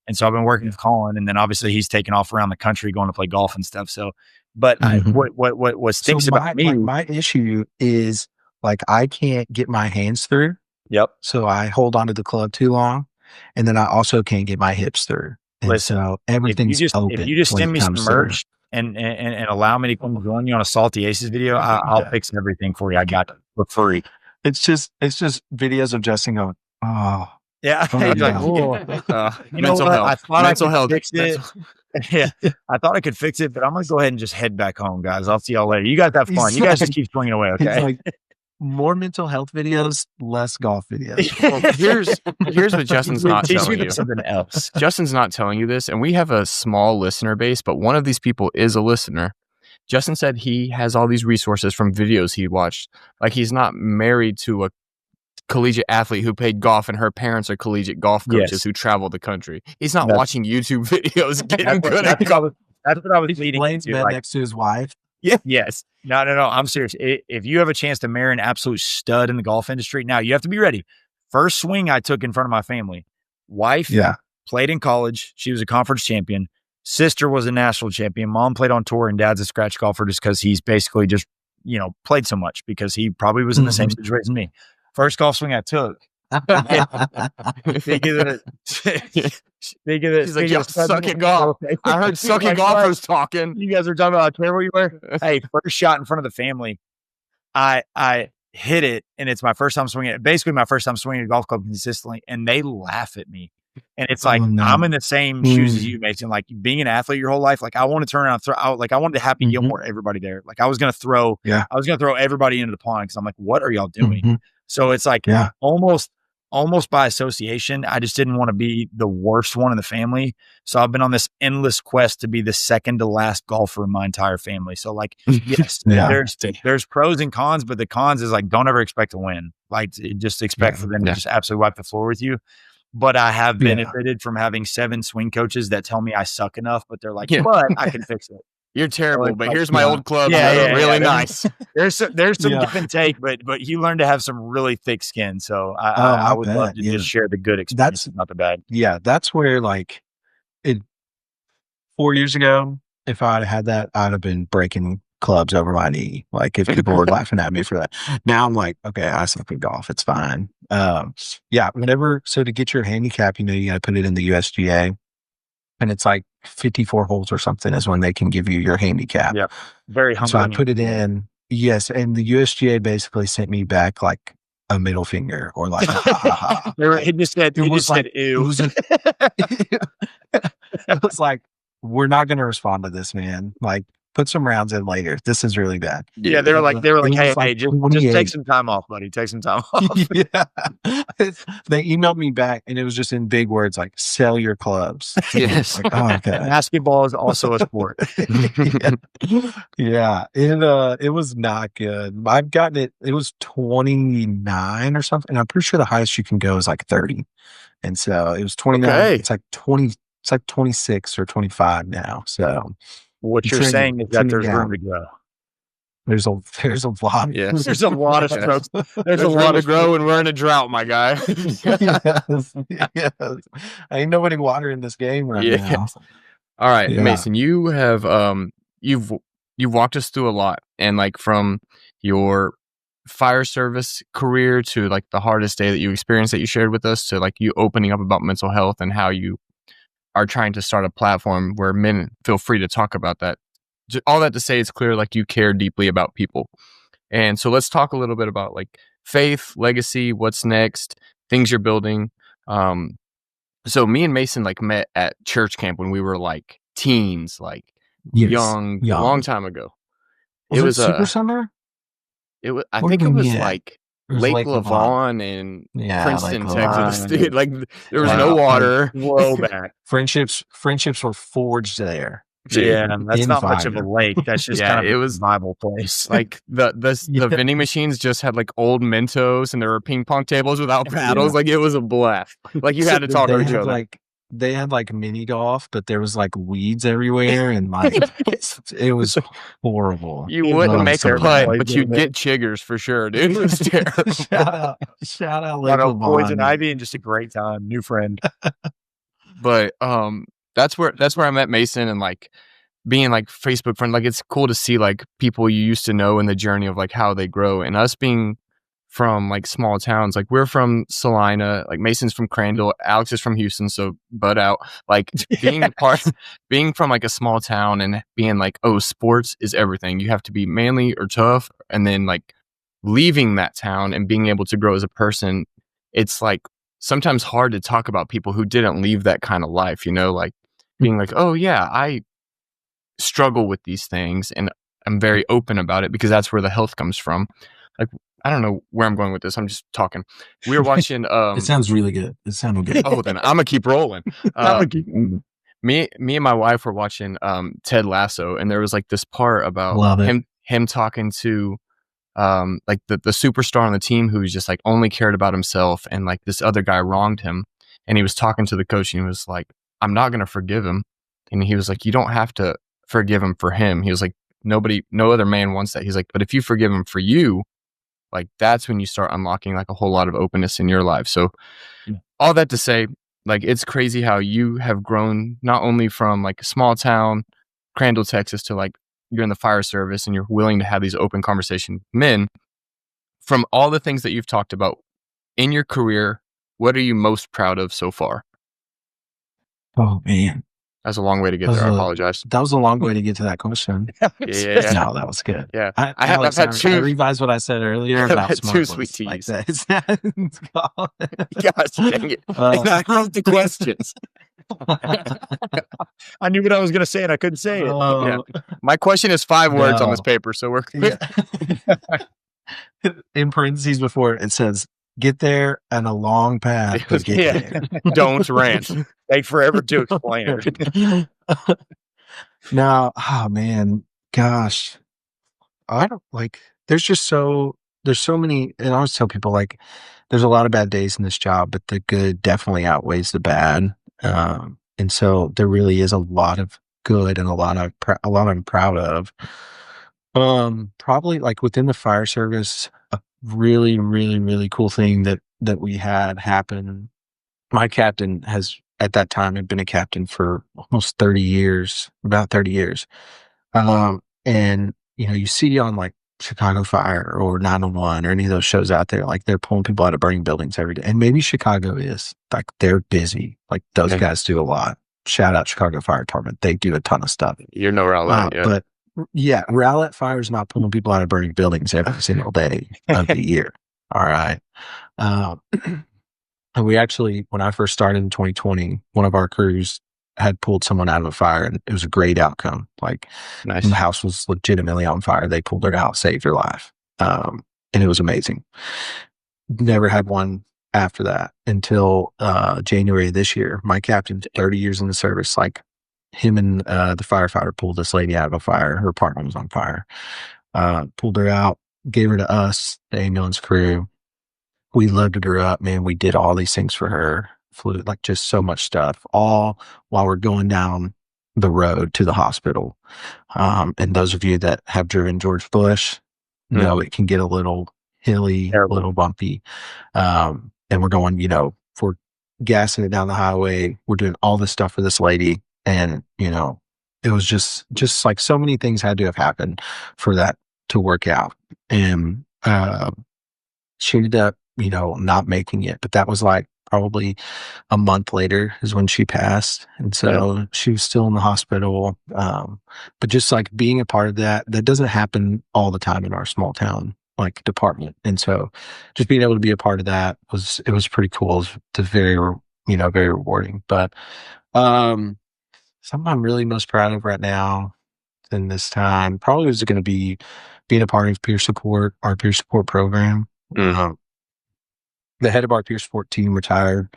And so I've been working with Colin, and then obviously he's taken off around the country going to play golf and stuff. So, but what stinks about me? My issue is like I can't get my hands through. Yep. So I hold onto the club too long, and then I also can't get my hips through. And Listen, so everything's open. If you just when send it me some comes through. merch and allow me to come join you on a Salty Aces video, I'll fix everything for you. I got it for free. It's just videos of Justin going, oh. Yeah. Oh, He's like, yeah. "Oh." You know Mental what? health. I thought Mental I could health. fix it. Yeah, I thought I could fix it, but I'm gonna go ahead and just head back home, guys. I'll see y'all later. You guys have fun. You guys just keep swinging away, It's okay? like more mental health videos, less golf videos. Well, here's what Justin's not Teach telling me you. something else. Justin's not telling you this, and we have a small listener base, but one of these people is a listener. Justin said he has all these resources from videos he watched. Like he's not married to a collegiate athlete who played golf and her parents are collegiate golf coaches Yes. who travel the country. He's not That's- watching YouTube videos getting That's good at what golf. I was He's leading laying in to. bed Like, next to his wife. yes. No. I'm serious. If you have a chance to marry an absolute stud in the golf industry, now you have to be ready. First swing I took in front of my family. Wife played in college. She was a conference champion. Sister was a national champion. Mom played on tour, and dad's a scratch golfer just because he's basically just, played so much because he probably was in the same situation as me. First golf swing I took. Speaking of She's like, yo, suck at golf. I heard sucky golfers talking. You guys are talking about how terrible you were. Hey, first shot in front of the family. I hit it, and it's my first time swinging it. Basically, my first time swinging a golf club consistently, and they laugh at me. And it's like, I'm in the same shoes as you, Mason. Like being an athlete your whole life, like I want to turn around and throw out. Like I wanted to Happy Gilmore everybody there. Like I was going to throw everybody into the pond because I'm like, what are y'all doing? So it's like almost by association, I just didn't want to be the worst one in the family. So I've been on this endless quest to be the second to last golfer in my entire family. So like, yes, there's pros and cons, but the cons is like, don't ever expect to win. Like just expect for them to just absolutely wipe the floor with you. But I have benefited from having 7 swing coaches that tell me I suck enough, but they're like, but I can fix it. You're terrible, Like, but here's my old club. Really nice. There's some give and take, but you learn to have some really thick skin. So I would love to just share the good experience, not the bad. Yeah, that's where like 4 years ago, if I'd had that, I'd have been breaking clubs over my knee. Like if people were laughing at me for that. Now I'm like, okay, I suck at golf. It's fine. So to get your handicap, you got to put it in the USGA, and it's like 54 holes or something is when they can give you your handicap. Yeah. Very humbling. So I put it in. Yes. And the USGA basically sent me back like a middle finger or like, it just said, ew. It was like, we're not going to respond to this, man. Like, put some rounds in later. This is really bad. Yeah, they were like, hey, just take some time off, buddy. Take some time off. Yeah. They emailed me back, and it was just in big words like, sell your clubs. Yes. Like, oh, okay. Basketball is also a sport. Yeah. It was not good. I've gotten it. It was 29 or something. And I'm pretty sure the highest you can go is like 30. And so it was 29. Okay. It's like 20. It's like 26 or 25 now. So what you're saying is that there's room to grow. There's a lot. Yes. There's a lot of strokes. There's a lot to grow, and we're in a drought, my guy. Yes. Ain't nobody watering this game right now. All right, Mason, you have you've walked us through a lot, and like from your fire service career to like the hardest day that you experienced that you shared with us to like you opening up about mental health and how you are trying to start a platform where men feel free to talk about that. All that to say, it's clear like you care deeply about people. And so let's talk a little bit about like faith, legacy, what's next, things you're building. So me and Mason like met at church camp when we were like teens, like young, a long time ago. Was it Super Summer? It was. I think it was like Lake Lavon in Princeton, Texas. Dude, like there was no water. Blow back. Friendships were forged there. Yeah, that's not much of a lake. That's just kind of it was a Bible place. Like the vending machines just had like old Mentos, and there were ping pong tables without paddles. Like it was a blast. Like you had to talk to each other. Like they had like mini golf, but there was like weeds everywhere, and like it was horrible. You wouldn't make a putt, but you'd get chiggers for sure, dude. It was terrible. Shout out, Lake Lavon. Poison ivy, and just a great time. New friend. But that's where I met Mason, and like being like Facebook friend, like it's cool to see like people you used to know in the journey of like how they grow. And us being from like small towns, like we're from Salina, like Mason's from Crandall, Alex is from Houston, so butt out. Like being from like a small town and being like, oh, sports is everything. You have to be manly or tough, and then like leaving that town and being able to grow as a person, it's like sometimes hard to talk about people who didn't leave that kind of life, you know, like being like, oh yeah, I struggle with these things and I'm very open about it because that's where the health comes from. Like, I don't know where I'm going with this. I'm just talking. We were watching. It sounds really good. It sounded good. Oh, then I'm gonna keep rolling. Me and my wife were watching Ted Lasso, and there was like this part about him talking to like the superstar on the team who's just like only cared about himself, and like this other guy wronged him, and he was talking to the coach, and he was like, I'm not gonna forgive him. And he was like, you don't have to forgive him for him. He was like, no other man wants that. He's like, but if you forgive him for you, like that's when you start unlocking like a whole lot of openness in your life. So all that to say, like, it's crazy how you have grown not only from like a small town, Crandall, Texas, to like you're in the fire service and you're willing to have these open conversations with men. From all the things that you've talked about in your career, what are you most proud of so far? Oh man, that's a long way to get there. I apologize. That was a long way to get to that question. Yeah. No, that was good. Yeah. I revised what I said earlier about two sweet teas. Like that. Gosh, dang it. I wrote the questions. I knew what I was going to say and I couldn't say it. Yeah. My question is 5 words on this paper, so we're good. Yeah. In parentheses before it says, get there and a long path. There. Don't rant. Take forever to explain it. No, oh man, gosh. I don't like, there's so many, and I always tell people like, there's a lot of bad days in this job, but the good definitely outweighs the bad. And so there really is a lot of good and a lot I'm proud of. Probably like within the fire service, a really, really, really cool thing that we had happen. My captain has at that time had been a captain for almost 30 years, about 30 years. And you know, you see on like Chicago Fire or 911 or any of those shows out there, like they're pulling people out of burning buildings every day. And maybe Chicago is like, they're busy. Like those guys do a lot. Shout out Chicago Fire Department. They do a ton of stuff. You're no Rowlett, but yeah, Rowlett Fire is not pulling people out of burning buildings every single day of the year. All right. And we actually, when I first started in 2020, one of our crews had pulled someone out of a fire, and it was a great outcome. Like, nice. The house was legitimately on fire. They pulled her out, saved her life. And it was amazing. Never had one after that until January of this year. My captain's 30 years in the service. Like, him and the firefighter pulled this lady out of a fire. Her apartment was on fire. Pulled her out, gave her to us, the ambulance crew. We loaded her up, man. We did all these things for her. Flew like just so much stuff, all while we're going down the road to the hospital. And those of you that have driven George Bush know it can get a little hilly, a little bumpy. And we're going, you know, we're gassing it down the highway. We're doing all this stuff for this lady. And, you know, it was just like so many things had to have happened for that to work out. And she ended up, you know, not making it, but that was like probably a month later is when she passed. And so she was still in the hospital. But just like being a part of that doesn't happen all the time in our small town, like department. And so just being able to be a part of that it was pretty cool. It was very, you know, very rewarding. But something I'm really most proud of right now in this time probably was going to be being a part of our peer support program. The head of our peer support team retired,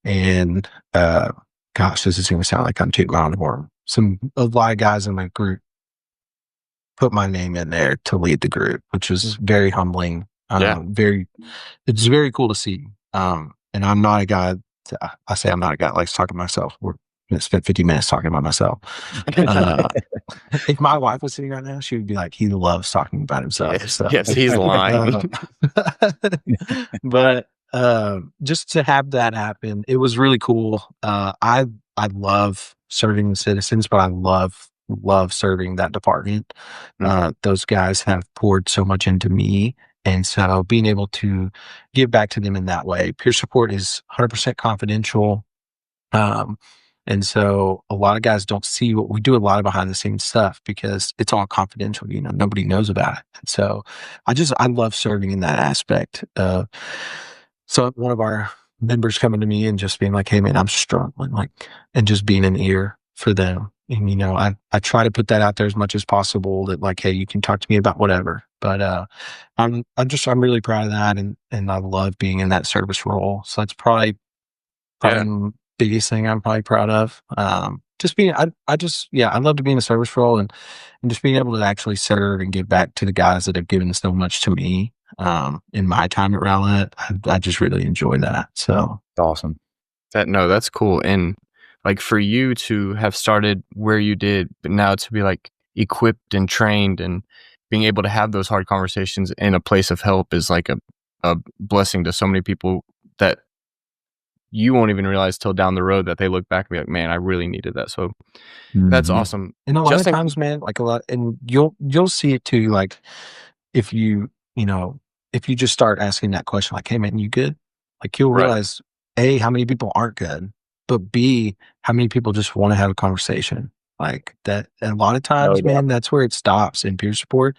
and gosh, this is going to sound like I'm tooting my own horn. A lot of guys in my group put my name in there to lead the group, which was very humbling. It's very cool to see. And I'm not a guy. I say I'm not a guy that likes talking to myself. We're going to spend 50 minutes talking about myself. If my wife was sitting right now, she would be like, he loves talking about himself. Yes, he's lying. But just to have that happen, it was really cool. I love serving the citizens, but I love serving that department. Those guys have poured so much into me. And so being able to give back to them in that way, peer support is 100% confidential. Um, and so a lot of guys don't see what we do, a lot of behind the scenes stuff because it's all confidential, nobody knows about it. And so I love serving in that aspect. So one of our members coming to me and just being like, "Hey man, I'm struggling," and just being an ear for them. And, I try to put that out there as much as possible that like, hey, you can talk to me about whatever. But, I'm really proud of that. And I love being in that service role. So that's probably the biggest thing I'm probably proud of. Just being, I love to be in a service role and just being able to actually serve and give back to the guys that have given so much to me, in my time at Rowlett. I just really enjoy that. So Awesome. That's cool. And like for you to have started where you did, but now to be like equipped and trained and being able to have those hard conversations in a place of help is like a blessing to so many people that you won't even realize till down the road that they look back and be like, man, I really needed that. So that's awesome. And a lot of times, man, like and you'll see it too. Like if if you just start asking that question, like, "Hey man, you good?" Like you'll realize A, how many people aren't good, but B, how many people just want to have a conversation like that. And a lot of times, man, that's where it stops in peer support.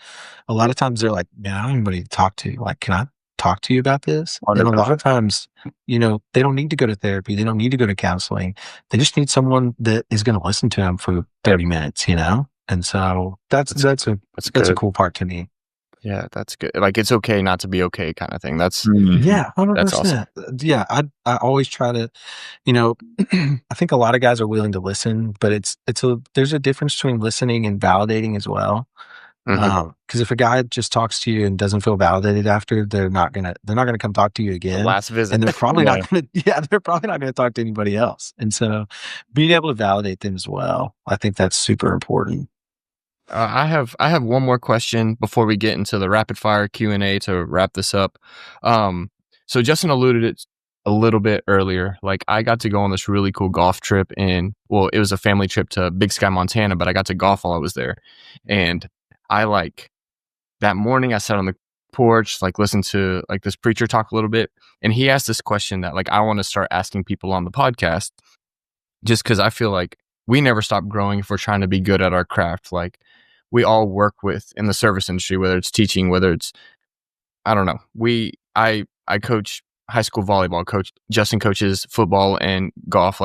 A lot of times they're like, "Man, I don't have anybody to talk to. Like, can I talk to you about this?" And a lot of times, they don't need to go to therapy. They don't need to go to counseling. They just need someone that is going to listen to them for 30 minutes, And so that's a cool part to me. Yeah, that's good. Like it's okay not to be okay kind of thing. That's 100%. That's awesome. Yeah, I always try to, I think a lot of guys are willing to listen, but there's a difference between listening and validating as well. Because if a guy just talks to you and doesn't feel validated after, they're not gonna come talk to you again. Last visit, and they're probably not gonna talk to anybody else. And so, being able to validate them as well, I think that's super important. I have one more question before we get into the rapid fire Q&A to wrap this up. So Justin alluded it a little bit earlier. Like I got to go on this really cool golf trip it was a family trip to Big Sky, Montana, but I got to golf while I was there. And I that morning I sat on the porch, listened to this preacher talk a little bit. And he asked this question that I want to start asking people on the podcast, just because I feel like we never stop growing if we're trying to be good at our craft. We all work in the service industry, whether it's teaching, whether it's, I don't know. I coach high school volleyball, Justin coaches football and golf.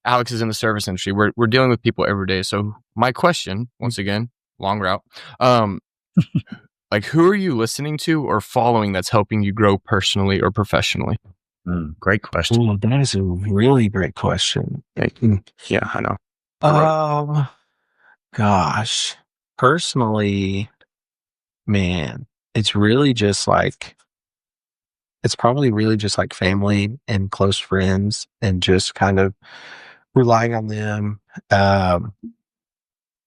Alex is in the service industry. We're dealing with people every day. So my question, once again, long route, who are you listening to or following that's helping you grow personally or professionally? Great question. Ooh, that is a really great question. Yeah, I know. Gosh, personally, man, it's really just it's probably really just family and close friends and just kind of relying on them.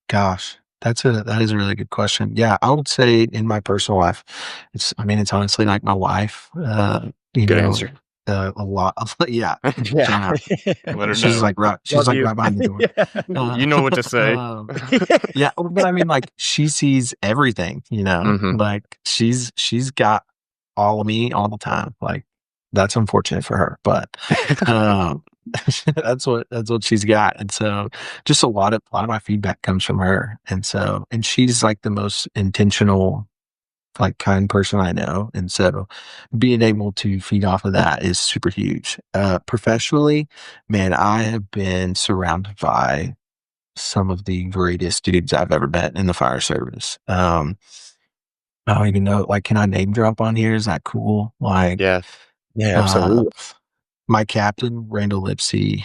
Gosh, that is a really good question. Yeah, I would say in my personal life, it's honestly like my wife. Good answer. A lot. Yeah. Yeah. She's right behind the door. Yeah. You know what to say. Yeah. But she sees everything, she's got all of me all the time. That's unfortunate for her, but, that's what she's got. And so just a lot of my feedback comes from her. And she's the most intentional, kind person I know. And so being able to feed off of that is super huge. Professionally, man, I have been surrounded by some of the greatest dudes I've ever met in the fire service. I don't even know, can I name drop on here? Is that cool? Yeah, absolutely. My captain, Randall Lipsey,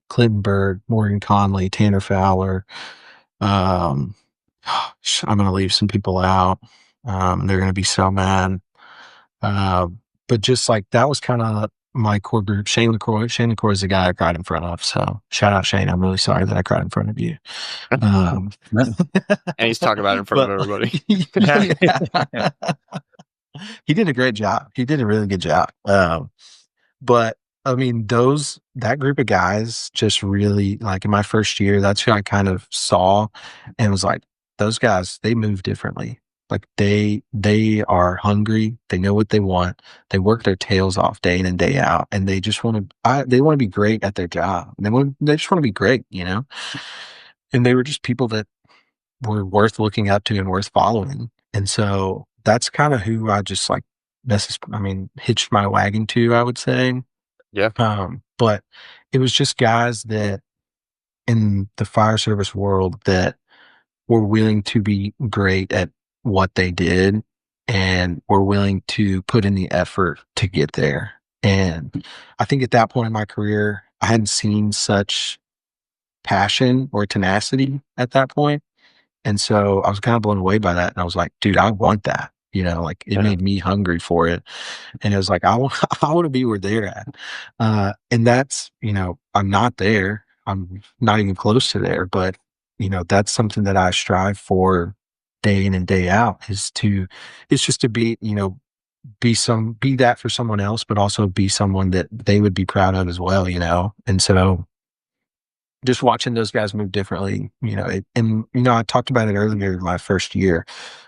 Clinton Bird, Morgan Conley, Tanner Fowler. I'm going to leave some people out. They're going to be so mad. But just that was kind of my core group. Shane LaCroix is the guy I cried in front of. So shout out Shane. I'm really sorry that I cried in front of you. And he's talking about it in front of everybody. He did a great job. He did a really good job. But I mean, that group of guys just really, like, in my first year, that's who I kind of saw and was like, those guys, they move differently. Like they are hungry. They know what they want. They work their tails off day in and day out, and they just they want to be great at their job. They just want to be great, you know? And they were just people that were worth looking up to and worth following. And so that's kind of who I just like hitched my wagon to, I would say. Yeah. But it was just guys that in the fire service world that were willing to be great at what they did and were willing to put in the effort to get there. And I think at that point in my career, I hadn't seen such passion or tenacity at that point. And so I was kind of blown away by that. And I was like, dude, I want that. You know, like it made me hungry for it. And it was like, I want to be where they're at. And that's, you know, I'm not there. I'm not even close to there, but you know, that's something that I strive for day in and day out it's just to be, you know, be that for someone else, but also be someone that they would be proud of as well, you know? And so just watching those guys move differently, you know, and you know, I talked about it earlier in my first year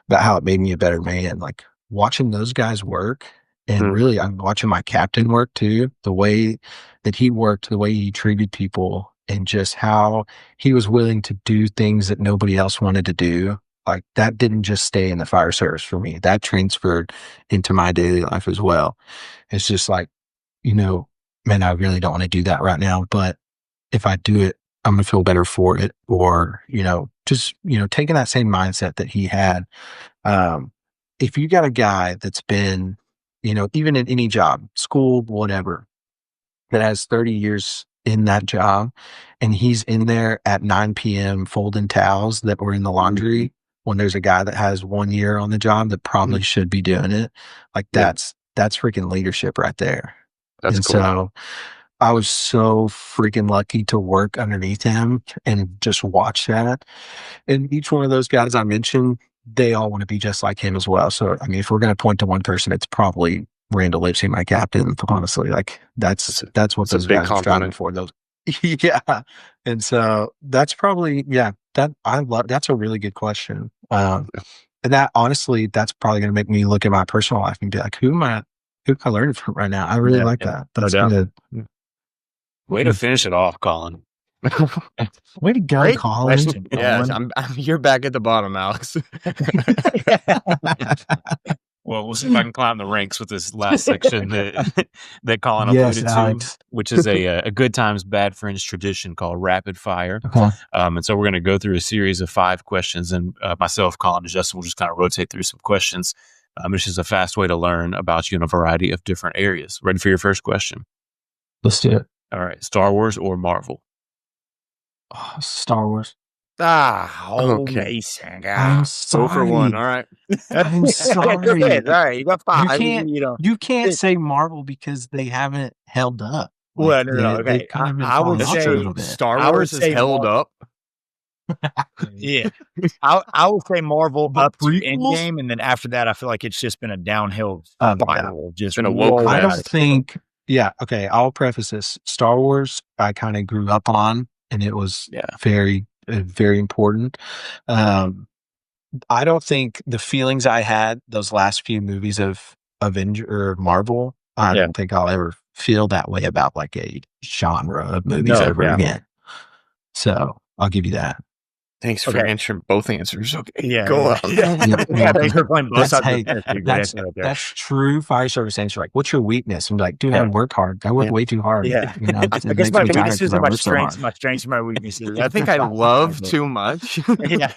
about how it made me a better man. Like watching those guys work, and really, I'm watching my captain work too. The way that he worked, the way he treated people, and just how he was willing to do things that nobody else wanted to do. Like that didn't just stay in the fire service for me. That transferred into my daily life as well. It's just like, you know, man, I really don't want to do that right now, but if I do it, I'm gonna feel better for it. Or, you know, just, you know, taking that same mindset that he had. If you got a guy that's been, you know, even in any job, school, whatever, that has 30 years in that job, and he's in there at 9 p.m. folding towels that were in the laundry when there's a guy that has 1 year on the job that probably should be doing it. Like that's freaking leadership right there. That's and cool. So I was so freaking lucky to work underneath him and just watch that. And each one of those guys I mentioned, they all want to be just like him as well. So, I mean, if we're going to point to one person, it's probably Randall Lipsy, my captain, honestly. Like that's what those guys are striving for. Those, yeah. And so that's probably, that's a really good question. And that honestly, that's probably going to make me look at my personal life and be like, who am I learning from right now? I really like that. That's good. Way to finish it off, Colin. Way to go, Great Colin. question, Yeah, Colin. you're back at the bottom, Alex. Well, we'll see if I can climb the ranks with this last section that Colin alluded to, which is a Good Times Bad Friends tradition called Rapid Fire. Okay. And so we're going to go through a series of 5 questions, and myself, Colin, and Justin will just kind of rotate through some questions. It's just a fast way to learn about you in a variety of different areas. Ready for your first question? Let's do it. All right. Star Wars or Marvel? Oh, Star Wars. Okay. I'm sorry. 0 for 1. All right. I'm sorry. All right, you got 5. You can't say Marvel because they haven't held up. Well, no, okay. they've kind of been I would falling off a say little bit. Star Wars is held up. Yeah, I will say Marvel But up to prequels? Endgame, and then after that, I feel like it's just been a downhill Yeah. spiral. Just Been a woke I crash. don't think. Yeah. Okay. I'll preface this. Star Wars, I kind of grew up on, and it was very, very important. I don't think the feelings I had those last few movies of Avenger or Marvel, I don't think I'll ever feel that way about like a genre of movies ever again. So I'll give you that. Thanks for answering both answers. Okay. Yeah. Go on. Thanks for playing both sides. That's true fire service answer. Like, what's your weakness? I'm like, dude, I work hard. I work way too hard. Yeah. You know, I guess my weaknesses are my strengths. My strengths are my weaknesses. I think I love too much. Yeah.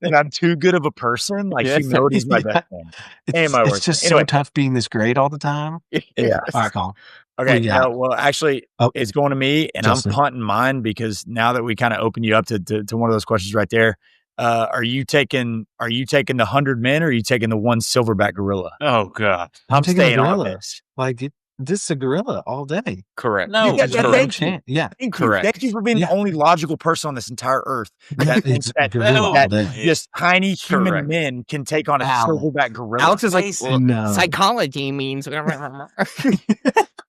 And I'm too good of a person. Like humility is my best thing. It's just so tough being this great all the time. Yeah. All right, Colin. Okay. Well, actually, it's going to me, and Justin. I'm punting mine because now that we kind of open you up to one of those questions right there, are you taking the 100 men, or are you taking the one silverback gorilla? Oh God, I'm staying on this. Like this is a gorilla all day. Correct. No, Yeah, There's yeah, no thank you. chance. Yeah. Thank you. Correct. Thank you for being Yeah. the only logical person on this entire earth that thinks It's that, gorilla all that day. just tiny human Correct. men can take on a Alex. silverback gorilla. Alex is like, Mason, No. psychology means.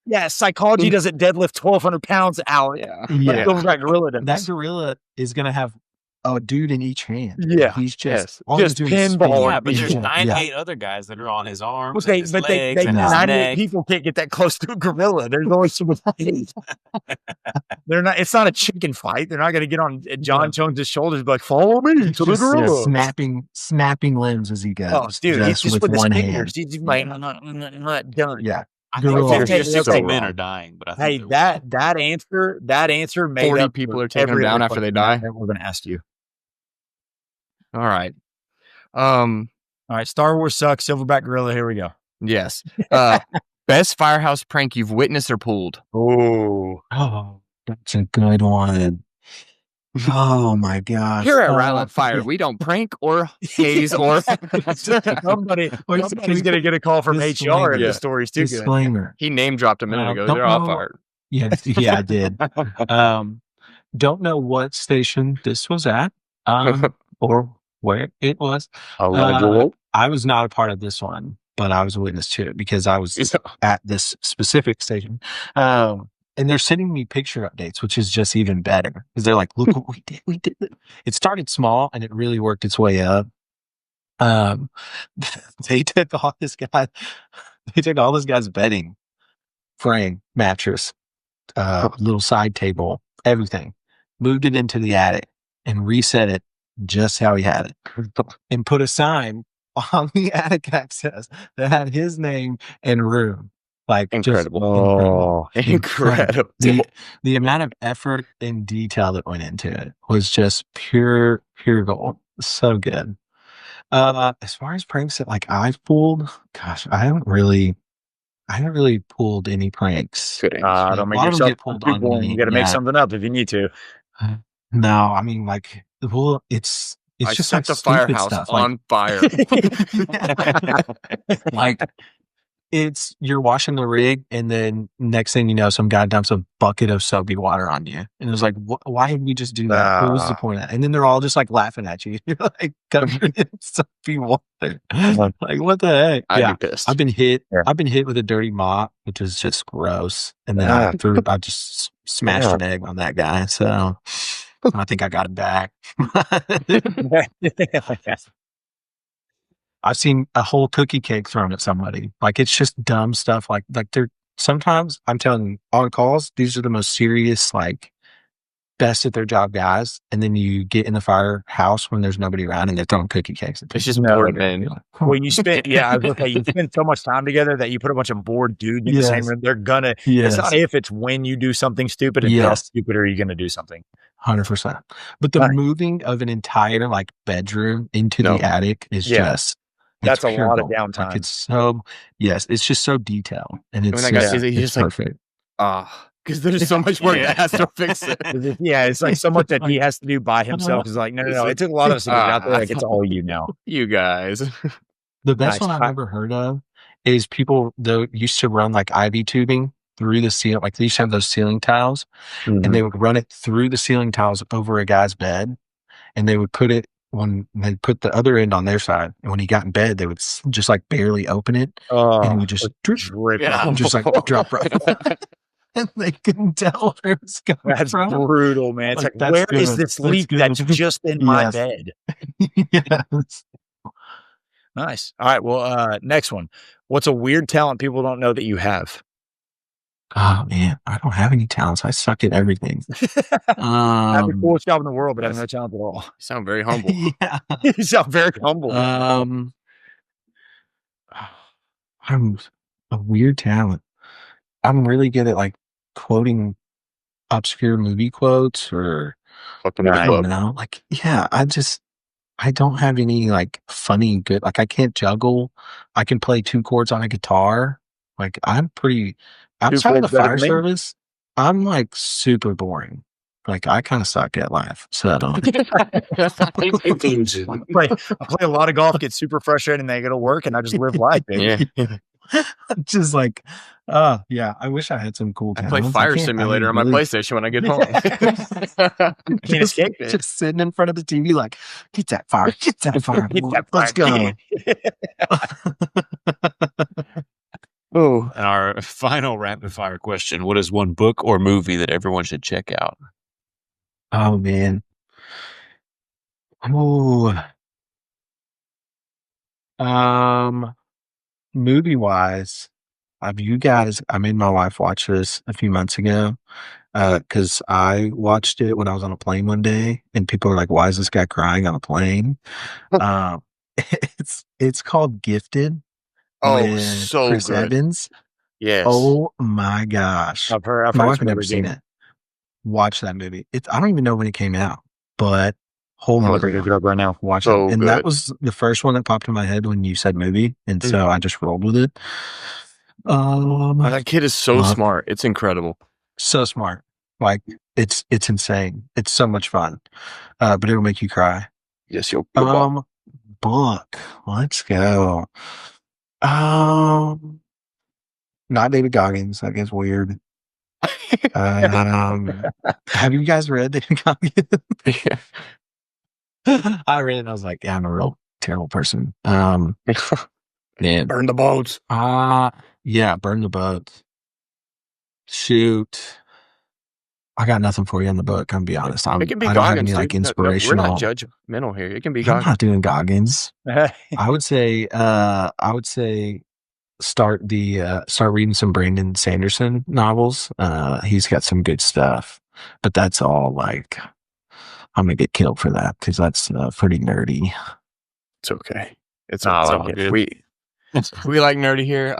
Yeah, psychology doesn't deadlift 1,200 pounds out. Yeah. But Yeah. silverback gorilla does. That gorilla is gonna have a dude in each hand. Yeah. He's just Yes. all Just he's doing is pinball. spinning. yeah, but there's Yeah. 98 other guys that are on his arms, Okay, and his but legs, they and his 98 neck. people can't get that close to a gorilla. There's only so much. They're not. It's not a chicken fight. They're not going to get on John Jones's shoulders and be like, "Follow me to the Just, gorilla." snapping limbs as he goes. Oh, dude, he's just with his one fingers. hand. He's like, I'm not done. Yeah. I think Gorilla. there's just Okay, 60 okay. men are dying, but I Hey, think they're- that answer made 40 up people for are taking them every down other after they question die? that we're going to ask you. All right. All right, Star Wars sucks. Silverback gorilla. Here we go. Yes. Best firehouse prank you've witnessed or pulled. Oh, Oh, that's a good one. Oh my gosh. Here at Ryland Fire, we don't prank or haze or. somebody's going to get a call from HR Disclaimer. if Yeah. the story's too good. Disclaimer. He name dropped a minute ago. Don't They're all know- fired. Yeah, I did. Don't know what station this was at, or where it was. I was not a part of this one, but I was a witness to it because I was at this specific station. And they're sending me picture updates, which is just even better because they're like, "Look what we did! We did it." It started small and it really worked its way up. They took all this guy. They took all this guy's bedding frame, mattress, little side table, everything, moved it into the attic and reset it just how he had it, and put a sign on the attic access that had his name and room. Like Incredible. Incredible. The amount of effort and detail that went into it was just pure gold. So good. As far as pranks that like I've pulled, gosh, I haven't really pulled any pranks. Good answer. Don't A make lot of them yourself get pulled too on boring. me. You got to make Yeah. something up if you need to. No, I mean like, well, it's I just set like the stupid firehouse stuff. on fire. Like it's you're washing the rig, and then next thing you know, some guy dumps a bucket of soapy water on you, and it was like, why did we just do that? What was the point of that? And then they're all just like laughing at you. You're like covered in soapy water. Like what the heck? I'd be pissed. I've been hit. Yeah. I've been hit with a dirty mop, which is just gross. And then I just smashed an egg on that guy. So I think I got it back. I've seen a whole cookie cake thrown at somebody. Like it's just dumb stuff. Like they're sometimes I'm telling you on calls, these are the most serious, like best at their job guys. And then you get in the firehouse when there's nobody around and they're throwing cookie cakes at people. It's just No, bored, You're man. like, Well, you spend, I was gonna say, you spend so much time together that you put a bunch of bored dudes in the same Yes. room. They're gonna. yes, It's not if, it's when you do something stupid. And how Yes. stupid are you gonna do something? 100%. But the Right. moving of an entire like bedroom into No. the attic is Yeah. just That's a pure lot of gold. downtime. Like it's so yes, it's just so detailed and it's that guy just, says it, he's it's just like, perfect. Because there's so much work that has to fix it. Yeah, it's like so much that he has to do by himself. It's like, no. It took a lot of us to get it out there. Like it's all you now. You guys. The best Nice. one I've ever heard of is people that used to run like IV tubing through the ceiling. Like they used to have those ceiling tiles, Mm-hmm. and they would run it through the ceiling tiles over a guy's bed, and they would put it when they put the other end on their side, and when he got in bed, they would just like barely open it, and it would just drip, drip. Yeah. just like drop right, and they couldn't tell where it was coming That's from. brutal, man. It's Like, like, that's where is good. this That's leak good. that's just in my Yes. bed? Yes. Nice. All right. Well, next one. What's a weird talent people don't know that you have? Oh man, I don't have any talents. I suck at everything. Have the coolest job in the world, but have no talent at all. You sound very humble. Yeah. You sound very humble. I'm a weird talent. I'm really good at like quoting obscure movie quotes or Welcome to the I club. don't know. Like, yeah, I don't have any like funny good, like I can't juggle. I can play 2 chords on a guitar. Like I'm pretty, outside of the chords better fire than me. service, I'm like super boring. Like I kind of suck at life. So I play a lot of golf, get super frustrated, and then I go to work, and I just live life, baby. Yeah. Just like, yeah, I wish I had some cool I play towns. Fire can't- I Simulator mean, on my really, PlayStation when I get home. Can't just, escape it. just sitting in front of the TV, like, get that fire, get that fire, let's go. Oh, And our final rapid fire question: what is one book or movie that everyone should check out? Oh man. Oh, movie wise, I made my wife watch this a few months ago. Cause I watched it when I was on a plane one day and people were like, why is this guy crying on a plane? Um, it's called Gifted oh, with so Chris good. Evans. Yes. Oh my gosh. I've heard My it's wife had never really seen good. it. Watch that movie. I don't even know when it came out, but holy I'm looking crap. it up right now. Watch So it. And that good. was the first one that popped in my head when you said movie. And so I just rolled with it. That kid is so love- smart. It's incredible. So smart. Like it's insane. It's so much fun. But it'll make you cry. Yes, you'll. Book. Let's go. Not David Goggins. That gets weird. Have you guys read David Goggins? I read it and I was like, yeah, I'm a real terrible person. Man. Burn the boats. Yeah, burn the boats. Shoot. I got nothing for you in the book. I'm gonna be honest. I It can be don't have Goggins. any like dude. No, inspirational. we're not judgmental here. It can be I'm Goggins. not doing Goggins. I would say start reading some Brandon Sanderson novels. He's got some good stuff, but that's all like I'm gonna get killed for that because that's pretty nerdy. It's okay. It's No, all all good. good. We like nerdy here.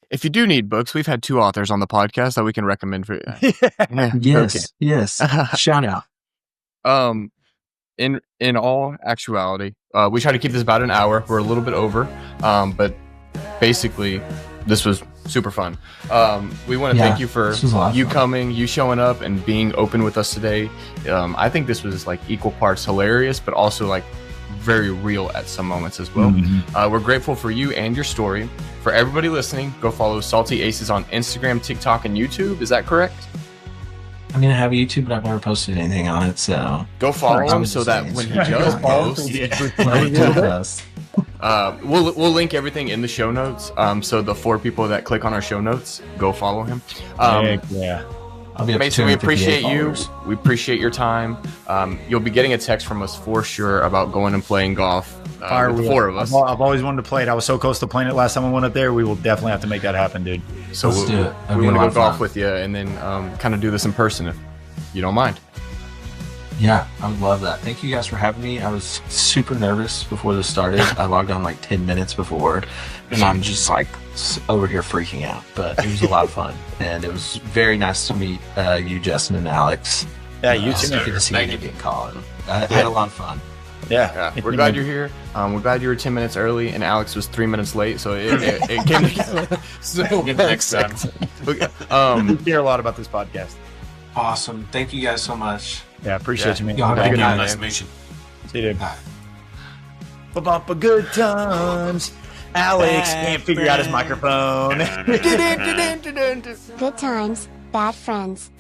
If you do need books, we've had 2 authors on the podcast that we can recommend for you. Yeah, Yes, yes. Shout out. okay. In all actuality, we try to keep this about an hour. We're a little bit over, but basically, this was super fun. We want to Yeah, thank you for this was a lot of you fun. coming, you showing up, and being open with us today. I think this was like equal parts hilarious, but also like very real at some moments as well. We're grateful for you and your story. For everybody listening, go follow Salty Aces on Instagram, TikTok, and YouTube. Is that correct? I'm gonna have YouTube, but I've never posted anything on it, so Go follow I him was so just that saying, when he yeah, does go post, we'll link everything in the show notes. So the 4 people that click on our show notes, go follow him. Yeah. I'll be up to Mason, we 258 appreciate you. followers. We appreciate your time. You'll be getting a text from us for sure about going and playing golf with the 4 of us. I've always wanted to play it. I was so close to playing it last time I went up there. We will definitely have to make that happen, dude. So Let's do it. That'd we be a want to lot go of golf fun. with you and then kind of do this in person if you don't mind. Yeah, I would love that. Thank you guys for having me. I was super nervous before this started. I logged on like 10 minutes before, and I'm just like over here freaking out. But it was a lot of fun, and it was very nice to meet you, Justin, and Alex. Yeah, you too. Good to see Thank you you. again, Colin. I had a lot of fun. Yeah. We're glad you're here. We're glad you were 10 minutes early, and Alex was 3 minutes late, so it came together. So Next time. You hear a lot about this podcast. Awesome. Thank you guys so much. Yeah, appreciate you, man. Y'all have a Thank good you, night. Nice to meet you. See you, dude. Ba-bumpa good times. Alex can't figure out his microphone. Good times, bad friends.